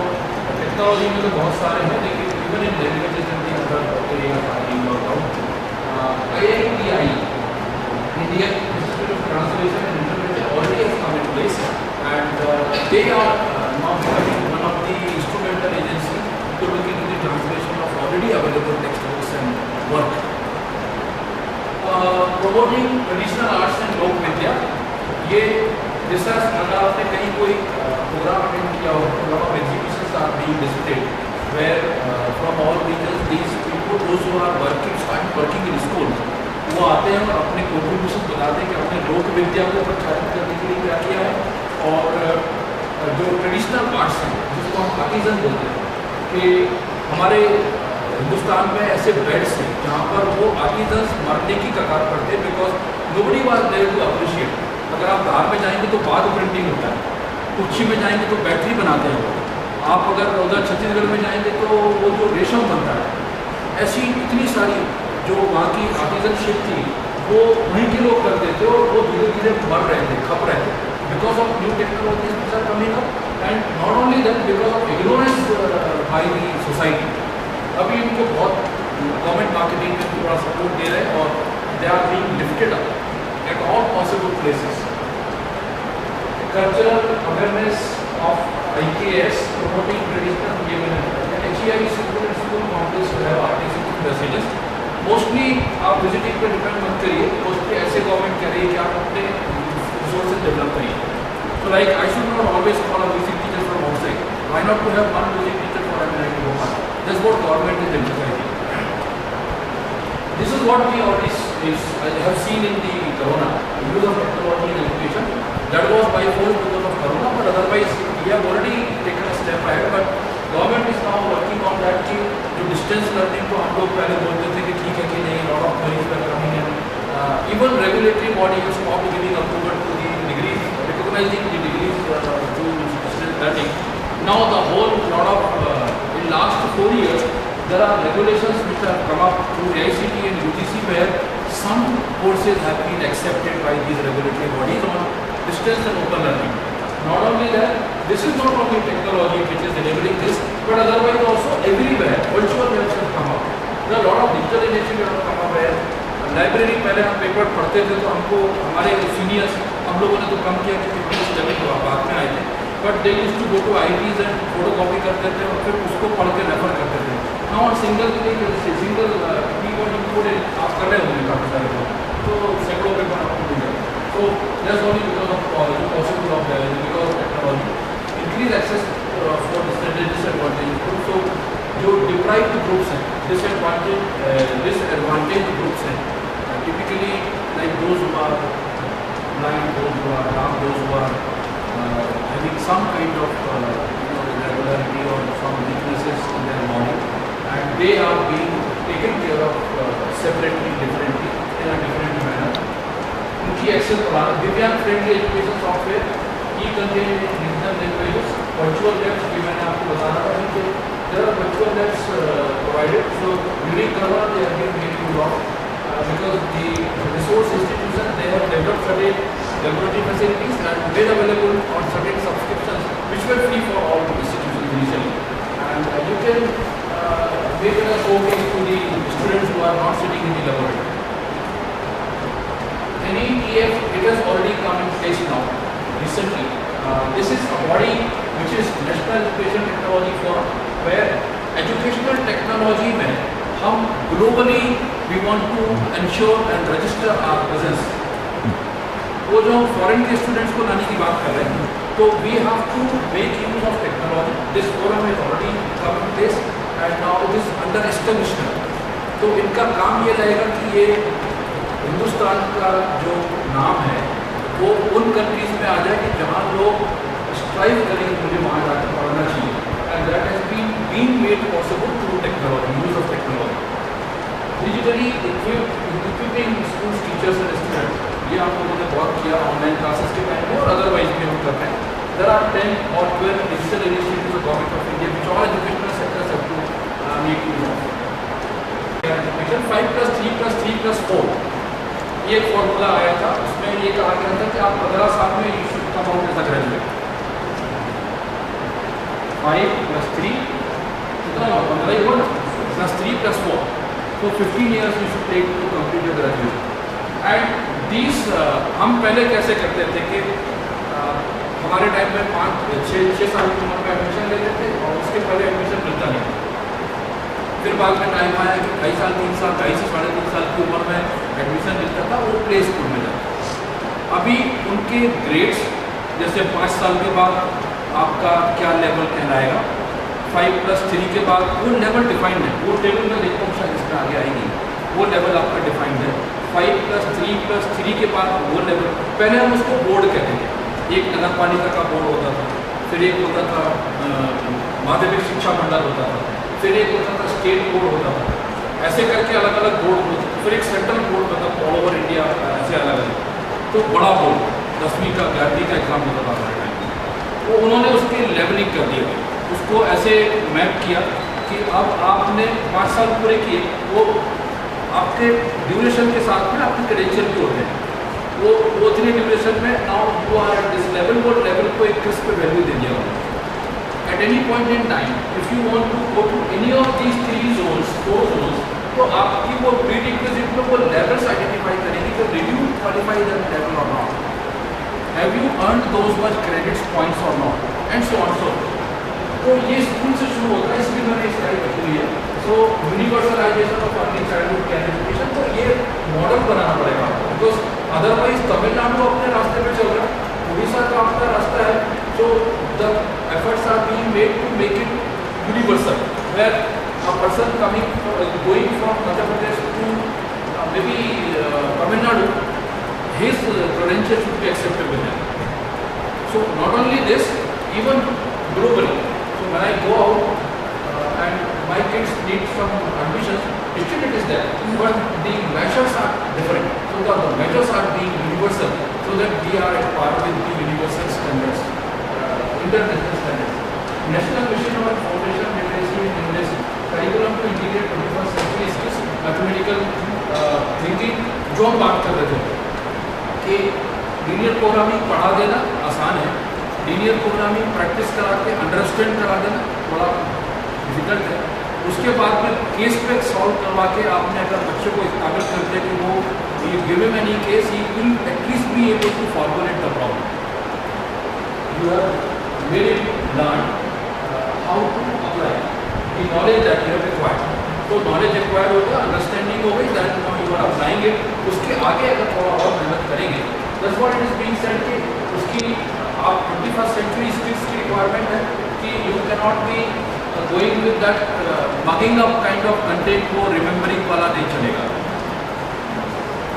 technology में तो बहुत सारे हैं, लेकिन even in languages in the other areas are being worked out. IITI, Indian Institute of Translation and Interpretation, already has come in place and they are now becoming one of the instrumental agencies to look into the translation of already available textbooks and work। Promoting traditional arts and लोक विद्या, ये research अगर आपने कहीं कोई programme attend किया हो, program of exhibitions are being visited where from all regions these people those who are working in school, वो आते हैं और अपने कॉन्ट्रीब्यूशन बताते हैं कि अपने लोक विद्या को प्रोत्साहित करने के लिए क्या किया है। और जो ट्रेडिशनल आर्ट्स हैं जिसको हम आर्टिजन बोलते हैं, कि हमारे हिंदुस्तान में ऐसे बेड्स हैं जहाँ पर वो आर्टिजन्स मरने की कगार पड़ते हैं, because nobody was there to appreciate. अगर आप धार में जाएंगे तो बाद प्रिंटिंग होता है, कुच्छी में जाएंगे तो बैटरी बनाते हैं, आप अगर उधर छत्तीसगढ़ में जाएंगे तो वो जो रेशम बनता है, ऐसी इतनी सारी जो वहाँ की आर्टिजनशिप थी वो वहीं के लोग करते थे और वो धीरे धीरे मर रहे थे, खप रहे थे because of new technologies which are coming up and not only that because of ignorance by the society। अभी इनको बहुत गवर्नमेंट मार्केटिंग में पूरा सपोर्ट दे रहे हैं और they are being lifted up at all possible places. Cultural awareness of IKS promoting traditional behavior, HEI school complex will have artistic messages। Mostly आप visiting पे डिपेंड मत करिए, मोस्टली ऐसे गवर्नमेंट कह रही है कि आप अपने रिसोर्सेज डेवलप करिए। So like I should not always call a music teacher from outside, why not to have one music teacher for MANIT Bhopal? That's what government is emphasizing। This is what we already have seen in the corona, use of technology in education, that was by force because of corona, but otherwise we have already taken a step ahead, but government is now working on that कि जो distance learning को हम लोग पहले बोलते थे कि ठीक है कि नहीं, lot of queries are coming in, even regulatory body has stopped giving approval to the degrees, recognizing the degrees to distance learning. Now the whole lot of in last 4 years there are regulations which have come up through AICT and UGC where some courses have been accepted by these regulatory bodies on distance and open learning। Not only that, this is not only technology which is enabling this, but otherwise also everywhere virtual labs have come up। There are a lot of digital initiatives have come up where library पहले हम paper पढ़ते थे तो हमको हमारे seniors, हम लोगों ने तो कम किया क्योंकि स्टडी बाद में आए थे, but they used to go to IITs and photo copy करते थे और फिर उसको पढ़ के रेफर करते थे। नाउ सिंगल कीबोर्ड इनपुट आप कर रहे होंगे काफ़ी सारे लोग, तो सैकड़ों पेपर आपको मिल जाए। So that's only because of possible of because of technology. Increase access for disadvantaged groups. So जो deprived groups हैं, disadvantaged groups हैं, typically like those who are blind, those who are deaf, those who are having some kind of irregularity or some weaknesses in their body, and they are being taken care of separately, differently, in a different manner. उनकी access बढ़ाना, divyang friendly education software, e content regional languages, virtual labs भी मैंने आपको बताना था कि there are virtual labs provided. So during Corona they are being made use of because the resource institution they have developed certain laboratory facilities and made available on certain subscriptions which were free for all institutions initially. And you can make it a showcase to the students who are not sitting in the laboratory. NETF, it has already come in place now, recently. This is a body which is National Education Technology Forum, where educational technology में हम globally we want to ensure and register our presence. वो जो foreign के students को लाने की बात कर रहे हैं, तो we have to make use of technology. This forum has already come in place and now it is under establishment. तो इनका काम ये रहेगा कि ये हिंदुस्तान का जो नाम है वो उन कंट्रीज में आ जाए कि जहाँ लोग स्ट्राइव करेंगे मुझे वहाँ जाकर पढ़ना चाहिए, and that has been made possible through technology, use of technology. Digitally equipping schools, teachers and students, ये हम लोगों ने बहुत किया ऑनलाइन क्लासेस के टाइम में और अदरवाइज भी हम करते हैं. There are 10 or 12 digital initiatives of Government of India which all educational sectors have to make use of. Education 5+3+3+4 ये एक फॉर्मूला आया था, उसमें ये कहा गया था कि आप 15 साल में you should come out as a graduate. 5+3 कितना 15 ही होगा +3+4, so 15 years you should take to complete your graduation. And these हम पहले कैसे करते थे कि हमारे टाइम में 5-6 साल की उम्र में एडमिशन लेते थे और उसके पहले एडमिशन मिलता नहीं. फिर बाद में टाइम आया कि 2.5 साल 3 साल 2.5 से 3.5 साल की उम्र में एडमिशन मिलता था, वो प्ले स्कूल में जाता. अभी उनके ग्रेड्स जैसे 5 साल के बाद आपका क्या लेवल कहलाएगा, 5+3 के बाद वो लेवल डिफाइंड है, वो टेबल में देखता हूँ शायद इसमें आगे आएगी, वो लेवल आपका डिफाइंड है. 5+3+3 के बाद वो लेवल, पहले हम उसको बोर्ड कहते थे. एक नगर पालिका का बोर्ड होता था, फिर एक होता था माध्यमिक शिक्षा मंडल होता था, फिर एक होता था स्टेट बोर्ड होता था. ऐसे करके अलग अलग बोर्ड होते थे. फिर एक सेंट्रल बोर्ड होता था ऑल ओवर इंडिया, ऐसे अलग अलग. तो बड़ा बोर्ड 10वीं का 11वीं का एग्जाम होता था हमारे टाइम. वो उन्होंने उसकी लेवलिंग कर दिया, उसको ऐसे मैप किया कि अब आपने 5 साल पूरे किए, वो आपके ड्यूरेशन के साथ में आपके क्रेडेंशियल भी होते हैं. वो उतने ड्यूरेशन में now you are at this level, वो लेवल को एक क्रिस्प वैल्यू दे दिया. At any point in time, if you want to go to any of these 3 zones, 4 zones, तो आपकी वो prerequisite में वो levels identify करेंगे कि did you qualify that level or not, have you earned those much credits points or not, and so on so. तो ये school से शुरू होता है, इसलिए मैंने इस स्लाइड रखी हुई है. So universalisation of early childhood care education, तो ये मॉडल बनाना पड़ेगा बिकॉज अदरवाइज तमिलनाडु अपने रास्ते पे चल रहा है, उड़ीसा का अपना रास्ता है. So the efforts are being made to make it universal, where a person going from Madhya Pradesh to maybe Tamil Nadu, his credentials should be accepted with him. So not only this, even globally. So when I go out and my kids need some admissions, still it is there, but the measures are different. So the measures are being universal, so that we are at par with the universal standards. International standards. National Mission on Foundation Literacy in English Curriculum to integrate 21st century skills, mathematical thinking, जो हम बात कर रहे थे कि linear programming पढ़ा देना आसान है, लीनियर प्रोग्रामिंग प्रैक्टिस करा के अंडरस्टैंड करा देना थोड़ा डिफिकल्ट है. उसके बाद में केस पे सॉल्व करवा के आपने अगर बच्चे को इस काबिल कर दिया कि वो give him any case, he will at least be able to formulate the problem. You have made it learn how to apply the knowledge that you have acquired. तो knowledge acquired हो गया, understanding हो गई, that now you are applying it. उसके आगे अगर थोड़ा और मेहनत करेंगे That's what it is being said कि उसकी आप 21st century skills की requirement है कि you cannot be going with that mugging up kind of content वो remembering वाला नहीं चलेगा,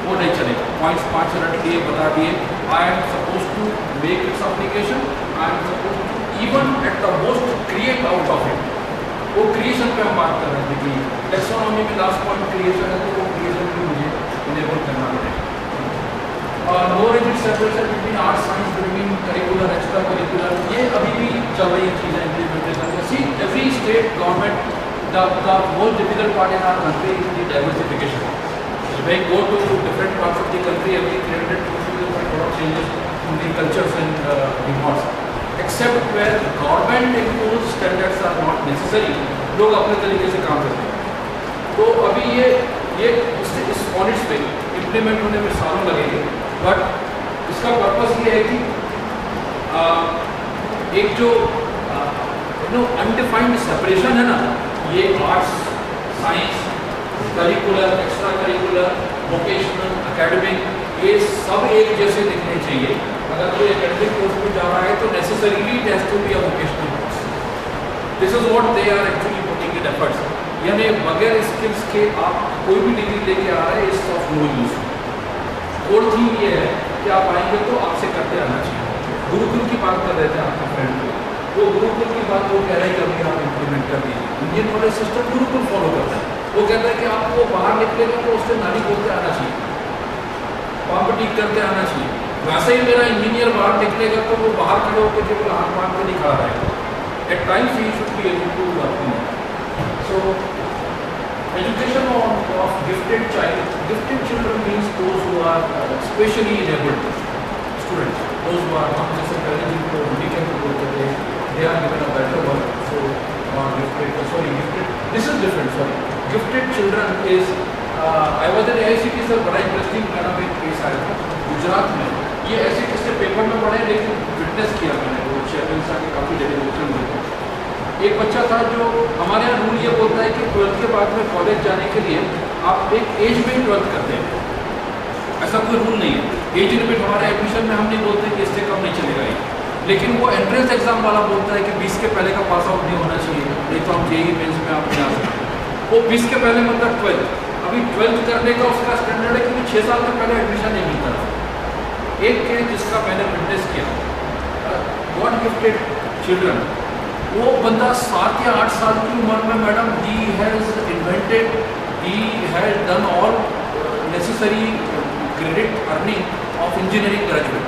वो नहीं चलेगा. Points 5 रट दिए, बता दिए. I am supposed to make its application. I am supposed to even at the most create out of it. वो क्रिएशन पे हम बात कर रहे थे कि टेक्सोनॉमी में लास्ट पॉइंट क्रिएशन है, तो वो क्रिएशन भी मुझे इनेबल करना पड़ेगा. और no rigid separation between arts science, between curricular extra curricular, ये अभी भी चल रही चीज़ है implementation. See every state government the most difficult part in our country is the diversification. When you go to different parts of the country, every 300 200 you find a lot of changes in the cultures and the norms. Except where government imposed standards are not necessary, लोग अपने तरीके से काम करते हैं. तो अभी ये इस ऑडिट्स पे इम्प्लीमेंट होने में सालों लगेंगे, बट इसका पर्पस ये है कि एक जो अनडिफाइंड सेपरेशन है ना, ये arts science curricular extra curricular vocational academic, ये सब एक जैसे दिखने चाहिए. अगर कोई एकेडमिक कोर्स में जा रहा है तो necessarily it has to be a vocational course. This is what they are actually putting in efforts. यानी बगैर स्किल्स के आप कोई भी डिग्री लेके आ रहे हैं, इज ऑफ नो यूज. और थीम ये है कि आप आएंगे तो आपसे करते आना चाहिए. गुरुकुल की बात कर रहे थे आपके फ्रेंड को, वो गुरुकुल की बात वो कह रहे हैं कि अभी आप इम्प्लीमेंट कर दीजिए. Indian college system Gurukul follow करता है. वो कहता है कि आपको बाहर निकलेगा तो उससे नाली बोलते आना चाहिए, कॉम्पिटिट करते आना चाहिए. वैसे ही मेरा इंजीनियर बाहर निकलेगा तो वो बाहर खड़े होकर केवल हाथ मार के नहीं खड़ा रहेगा. At times he should be able to work. So education of gifted child, gifted children means those who are specially enabled students, those who are हम जैसे पहले जिनको हैंडीकैप बोलते थे, they are given a better work. So gifted this is different. Sorry, gifted children is I was an AICT sir. बड़ा interesting मैंने में case आया था गुजरात में. ये ऐसे किससे पेपर में पढ़े लेकिन विटनेस किया मैंने, वो चेयरमैन साहब के काफ़ी डेलीगेशन में. एक बच्चा था जो हमारे यहाँ रूल ये बोलता है कि 12th के बाद में कॉलेज जाने के लिए आप एक एज में 12th करते हैं. ऐसा कोई रूल नहीं है. एज लिमिट हमारे एडमिशन में हम नहीं बोलते कि इससे कम नहीं चलेगा ये, लेकिन वो एंट्रेंस एग्जाम वाला बोलता है कि 20 के पहले का पास आउट नहीं होना चाहिए, नहीं तो हम JEE मेंस में आप नहीं आ सकते. वो 20 के पहले मतलब 12th. अभी 12th करने का उसका स्टैंडर्ड है कि 6 साल के पहले एडमिशन नहीं मिलता था. एक केस जिसका मैंने विटनेस किया, गॉड गिफ्टेड चिल्ड्रन, वो बंदा 7 या 8 साल की उम्र में madam he has invented, he has done all necessary credit earning of engineering graduate.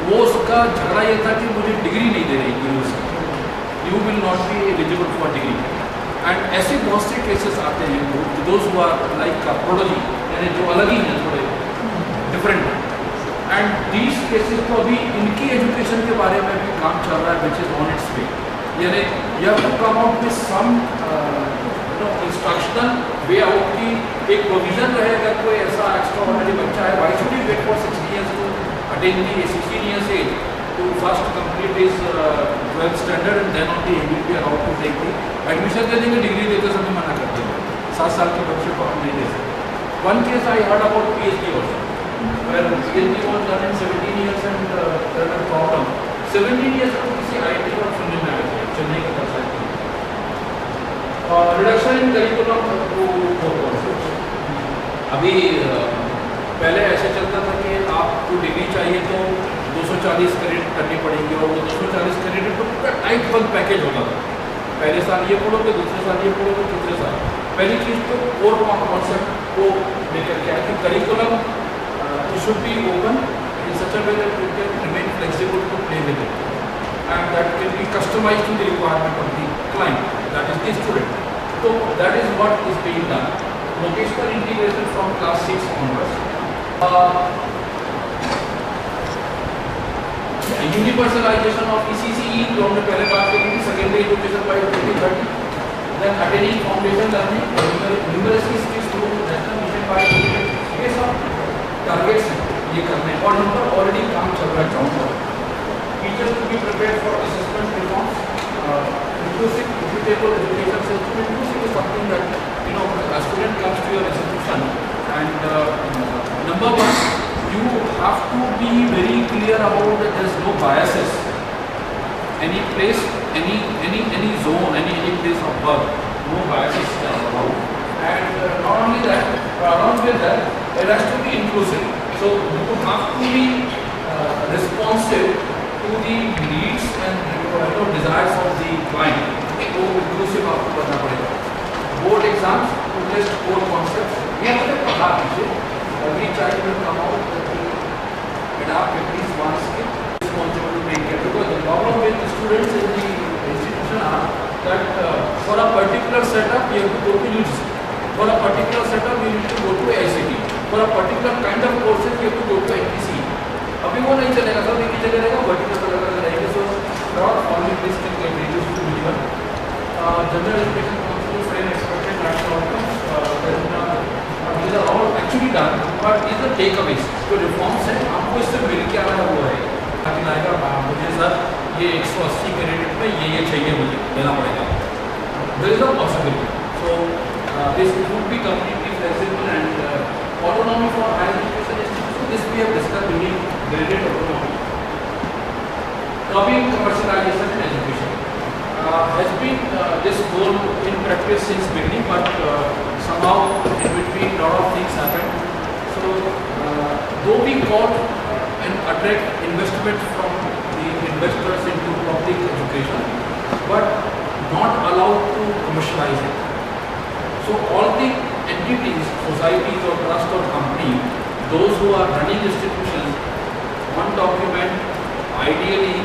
वो उसका झगड़ा ये था कि मुझे डिग्री नहीं दे रही university, you will not be eligible for degree. And ऐसे बहुत से केसेस आते हैं दोज हु आर लाइक प्रोडोजी, यानी जो अलग ही हैं, थोड़े डिफरेंट. एंड दीज केसेस तो अभी इनकी एजुकेशन के बारे में भी काम चल रहा है, which is on its way. यानी you have to come out with some instructional way out की एक प्रोविजन रहे. अगर कोई ऐसा एक्स्ट्रा ऑर्डिनरी बच्चा है, why should he wait for 16 years to attain the 16 years age to first complete his 12th standard and then only he will be allowed to take the admission. दे देंगे, degree देते समय मना कर देंगे. 7 साल के बच्चे को हम नहीं दे सकते. One case I heard about PhD also, where PhD was done in 17 years and there was a problem. 17 years को किसी IIT और सुनने में आया था, चेन्नई के पास आया था. रिडक्शन इन करिकुलम अभी पहले ऐसे चलता था कि आपको डिग्री चाहिए तो 240 क्रेडिट करनी पड़ेगी, और वो 240 क्रेडिट तो पूरा टाइट वन पैकेज होता था. पहले साल ये पढ़ोगे, दूसरे साल ये पढ़ोगे, तीसरे साल. पहली चीज़ तो कोर कॉन्सेप्ट को लेकर के आया कि curriculum should be open in such a way that you can remain flexible to play with it and that can be customised to the requirement of the client, that is the student. तो that is what is being done. Vocational integration from class 6 onwards. Universalisation of ECCE जो हमने पहले बात करी थी, secondary education by 2030. Then attaining foundation learning, university skills through national mission by 2030. ये सब targets हैं ये करने, और हम पर ऑलरेडी काम चल रहा है ग्राउंड पर. Teachers to be prepared for assessment reforms, inclusive equitable education system. Inclusive is something that a student comes to your institution and number one, you have biases. Any place, any zone, any place of work, no biases are allowed. And not only that, along with that, it has to be inclusive. So you have to be responsive to the needs and desires of the client. वो inclusive आपको करना पड़ेगा. Board exams to test core concepts. ये हमें पता पीछे. Every child will come out and adapt at least one skill. Responsible to take care, because the problem with the students in the institution are that for a particular setup you have to go to UGC. For a particular setup you need to go to AICT. For a particular kind of courses you have to go to NTC. अभी वो नहीं चलेगा, सब एक ही जगह रहेगा, vertical अलग रहेगा. So not only this thing get reduced to minimum. General education council frame expected national outcomes. These are all actually done, but these are takeaways. जो reforms हैं, आपको इससे मिल के आना हुआ है. अभी लाएगा मुझे सर ये 180 क्रेडिट में ये चाहिए मुझे देना पड़ेगा. There is a possibility. So this would be completely flexible and autonomy for higher education institutions. This we have discussed during graded autonomy. Copying commercialization in education has been this goal in practice since beginning, but somehow in between lot of things happened. So though we got and attract investment from the investors into public education, but not allowed to commercialize it. So all the entities, societies or trust or company, those who are running institutions, one document, ideally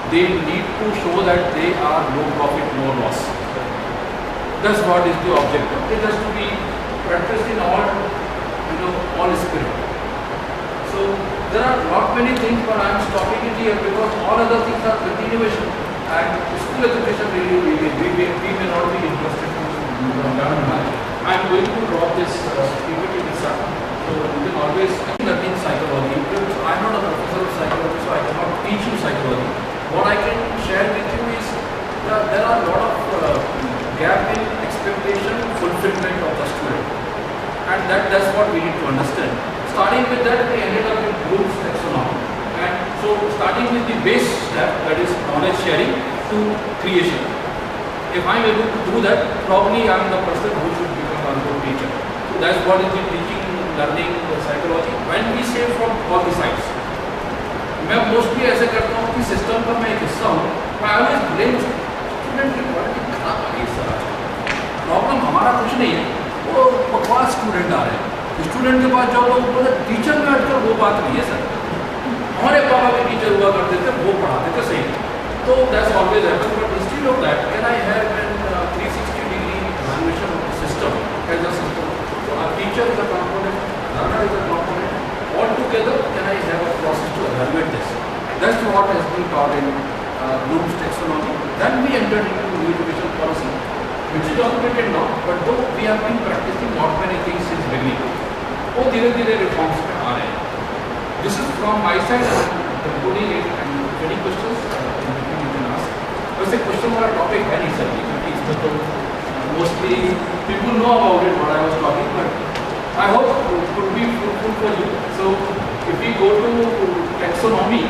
they need to show that they are no profit, no loss. That's what is the objective. It has to be practiced in all, all spirit. So there are not many things, but I am stopping it here because all other things are continuation. And school education really, we may not be interested in learn much. I am going to drop this PPT this up. So you can always learn psychology. I am not a professor of psychology, so I cannot teach you psychology. What I can share with you is that there are a lot of gap in expectation fulfillment of the student, and that's what we need to understand. Starting with that, we ended up with Bloom's taxonomy, and so starting with the base step, that is knowledge sharing, to creation. If I am able to do that, probably I am the person who should become a good teacher. So that's what is the teaching, learning, psychology. When we say from all the sides, मैं mostly ऐसे करता हूँ कि system का मैं एक हिस्सा हूँ. मैं ऑलवेज ब्लेम स्टूडेंट की क्वालिटी खराब आ गई सर. प्रॉब्लम हमारा कुछ नहीं है, वो बकवास स्टूडेंट आ रहे हैं. स्टूडेंट के पास जाओ तो बोले टीचर में हटकर वो बात नहीं है सर. हमारे पापा भी टीचर हुआ करते थे, वो पढ़ाते थे सही. तो that's always happen. But instead of that can I have an 360 degree evaluation of the system as a system. So a teacher is a component, learner is a component. All together, can I have a process to evaluate this? That's what has been taught in Bloom's taxonomy. Then we entered into new education policy, which is documented now, but though we have been practicing not many things since beginning. वो धीरे-धीरे reforms में आ रहे हैं. This is from my side. Concluding it, and any questions you can ask. वैसे question वाला topic है नहीं sir, क्योंकि इसमें तो mostly people know about it what I was talking, but I hope it could be fruitful for you. So if we go to taxonomy,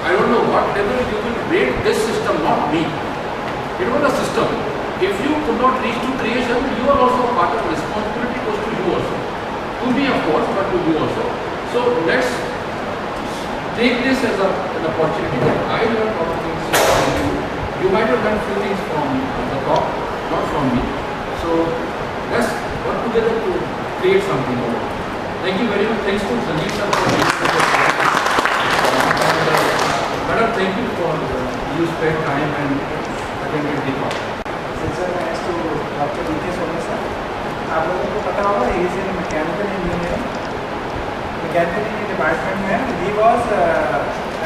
I don't know what level you will rate this system, not me. It was a system. If you could not reach to creation, you are also part of responsibility goes to you also. To me of course, but to you also. So let's take this as an opportunity that I learned a lot of things from you. You might have learned few things from the talk, not from me. So let's work together to create something over. Thank you very much. Thanks to Sanjeev sir for this. Madam, thank you for you spent time and attended the talk. Sir, thanks to Dr. Soni sir. आप लोगों को पता होगा he is in mechanical engineering. Mechanical engineering department में he was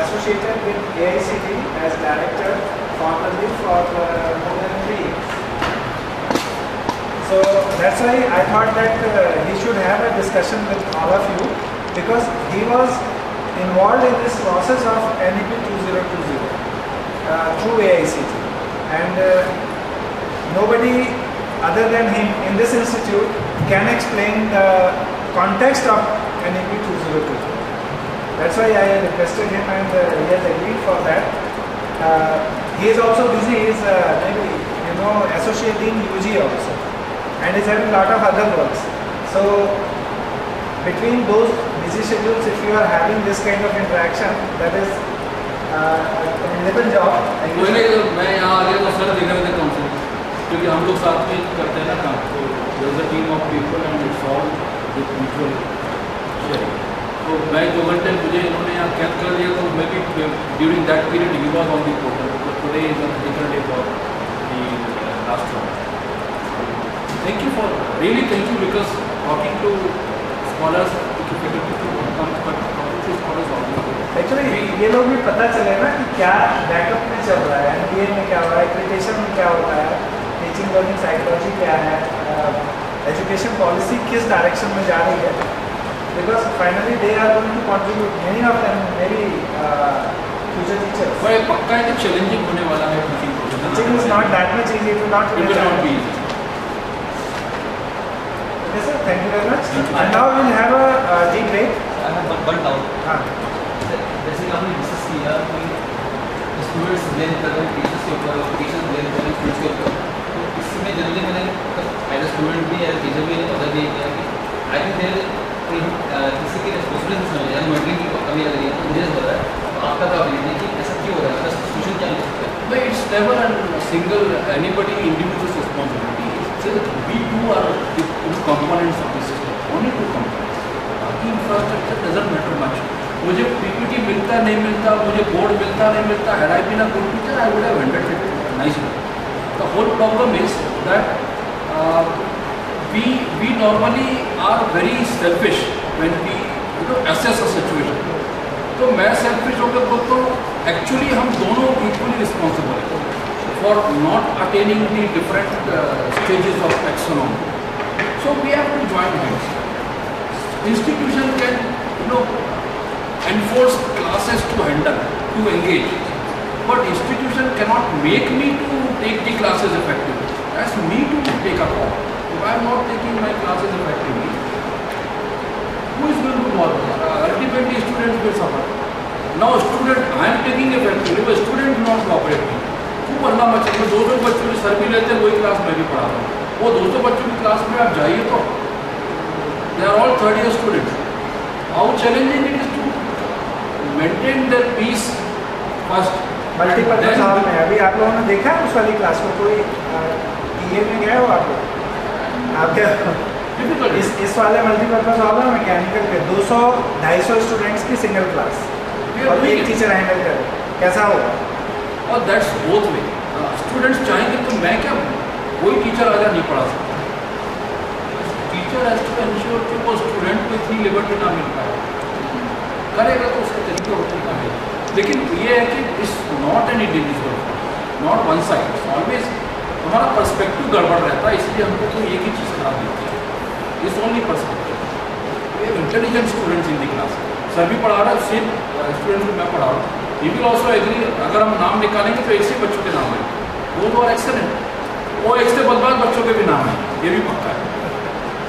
associated with AICT as director formerly for more than 3 years. So that's why I thought that he should have a discussion with all of you, because he was involved in this process of NEP 2020 through AICT, and nobody other than him in this institute can explain the context of NEP 2020. That's why I requested him and he has agreed for that. He is also busy. He is maybe associate dean UG also, and is having a lot of other works. So between those busy schedules, if you are having this kind of interaction, that is a little job. पहले मैं यहाँ आ गया तो sir देखा मैंने council, क्योंकि हम लोग साथ में करते हैं ना काम, तो there is a team of people and it's all with mutual sharing. तो मैं 2 घंटे मुझे इन्होंने यहाँ कैद कर दिया, तो maybe during that period he was on the portal. Today is a different day for the last one. Thank you for really thank you because talking to scholars actually ये लोग भी पता चले ना कि क्या बैकअप में चल रहा है, एनबीए में क्या हो रहा है, एक्रेडिटेशन में क्या होता है, टीचिंग लर्निंग साइकोलॉजी क्या है, एजुकेशन पॉलिसी किस डायरेक्शन में जा रही है. Because finally they are going to contribute, many of them मेरी फ्यूचर टीचर्स. वह पक्का है कि चैलेंजिंग होने वाला है teaching profession. Teaching is not that much easy, it will not be easy. Yes sir, thank you very much. And now we will have a tea break. I have one doubt. हाँ. जैसे कि हमने discuss किया कि students blame कर रहे हैं teachers के ऊपर और टीचर्स ब्लेम कर रहे हैं स्टूडेंट्स के ऊपर, तो इसमें जनरली मैंने एज अ स्टूडेंट भी एज अ टीचर भी ऑब्जर्व ये किया कि आई थिंक देयर किसी की रिस्पॉन्सिबिलिटी समझ यानी मेंटरिंग की कमी लग रही है. तो मुझे हो रहा है, तो आपका क्या ओपिनियन है कि ऐसा क्यों हो रहा है, मतलब सिचुएशन क्या हो सकता है? But it's never a single anybody individual's responsibility. We two are the components of the system. Only two components. बाकी infrastructure doesn't matter much. मुझे PPT मिलता नहीं मिलता, मुझे बोर्ड मिलता नहीं मिलता, had I been a good teacher, I would have handled it nicely. The whole problem is that we normally are very selfish when we assess a situation. तो मैं selfish होकर बोलता हूँ, actually हम दोनों equally responsible हैं for not attaining the different stages of taxonomy. So we have to join hands. Institution can enforce classes to handle, to engage, but institution cannot make me to take the classes effectively. That's me to take a call. If I am not taking my classes effectively, who is going to do all that? Ultimately students will suffer. Now student, I am taking effectively, but student not cooperating. खूब पढ़ना मत चाहिए. 200 बच्चों की sir भी लेते हैं, वही क्लास में भी पढ़ा रहा हूँ. वो 200 बच्चों की क्लास में आप जाइए तो they are all third year students. How challenging it is to maintain their peace first. Multipurpose hall में अभी आप लोगों ने देखा है उस वाली क्लास को, कोई टीए में गया हो आप लोग? इस वाले मल्टीपर्पज हॉल में मैकेनिकल के 200-250 स्टूडेंट्स की सिंगल क्लास और एक टीचर हैंडल करे, कैसा होगा? और दैट्स बोथ वे. स्टूडेंट्स चाहेंगे तो मैं क्या, कोई टीचर आजा नहीं पढ़ा सकता. टीचर हैज टू एंश्योर कि वो स्टूडेंट को इतनी लिबर्टी ना मिल पाए. करेगा तो उसका तरीका होता है. लेकिन ये है कि it's not an individual, not one side. Always हमारा पर्सपेक्टिव गड़बड़ रहता है, इसलिए हमको तो एक ही चीज़ खराब होती है. It's only perspective. We have intelligent students in the class. Sir भी पढ़ा रहा है, सेम स्टूडेंट को मैं पढ़ा रहा हूँ. ये भी ऑल्सो एग्री. अगर हम नाम निकालेंगे तो एक से बच्चों के नाम है, वो तो और एक्सेलेंट. वो एक से बदमाश बच्चों के भी नाम है, ये भी पक्का है.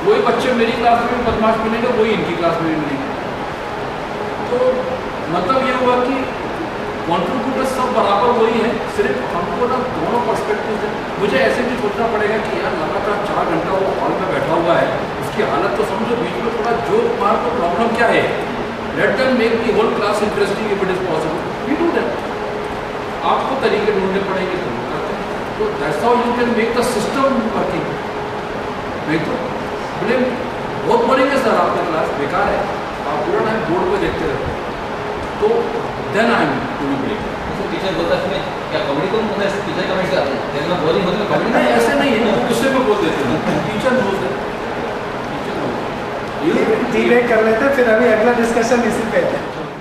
वही बच्चे मेरी क्लास में भी बदमाश मिलेंगे, वही इनकी क्लास में भी मिलेंगे. तो मतलब ये हुआ कि कॉन्ट्रीब्यूटर सब बराबर वही है, सिर्फ हमको ना दोनों पर्सपेक्टिव से. मुझे ऐसे भी सोचना पड़ेगा कि यार लगातार 4 घंटा वो हॉल में बैठा हुआ है, उसकी हालत तो समझो. बीच में थोड़ा जो मार को प्रॉब्लम क्या है, let them make the whole class interesting if it is possible. We do that. आपको तरीके ढूंढने पड़ेंगे तो करते हैं. तो that's how you can make the system working. नहीं तो ब्लेम बहुत बोलेंगे सर आपका क्लास बेकार है, आप पूरा टाइम बोर्ड पे देखते रहते हैं, तो then I am to be blame. Teacher बोलता है क्या कॉमेडी को होता है, टीचर कमेंट से आते हैं, देखना बोलिंग होती है कॉमेडी. नहीं ऐसे नहीं है, वो गुस्से में बोल देते हैं. टीचर नोज है, टीचर नोज. टी ब्रेक कर लेते हैं, फिर अभी अगला डिस्कशन इसी पे है.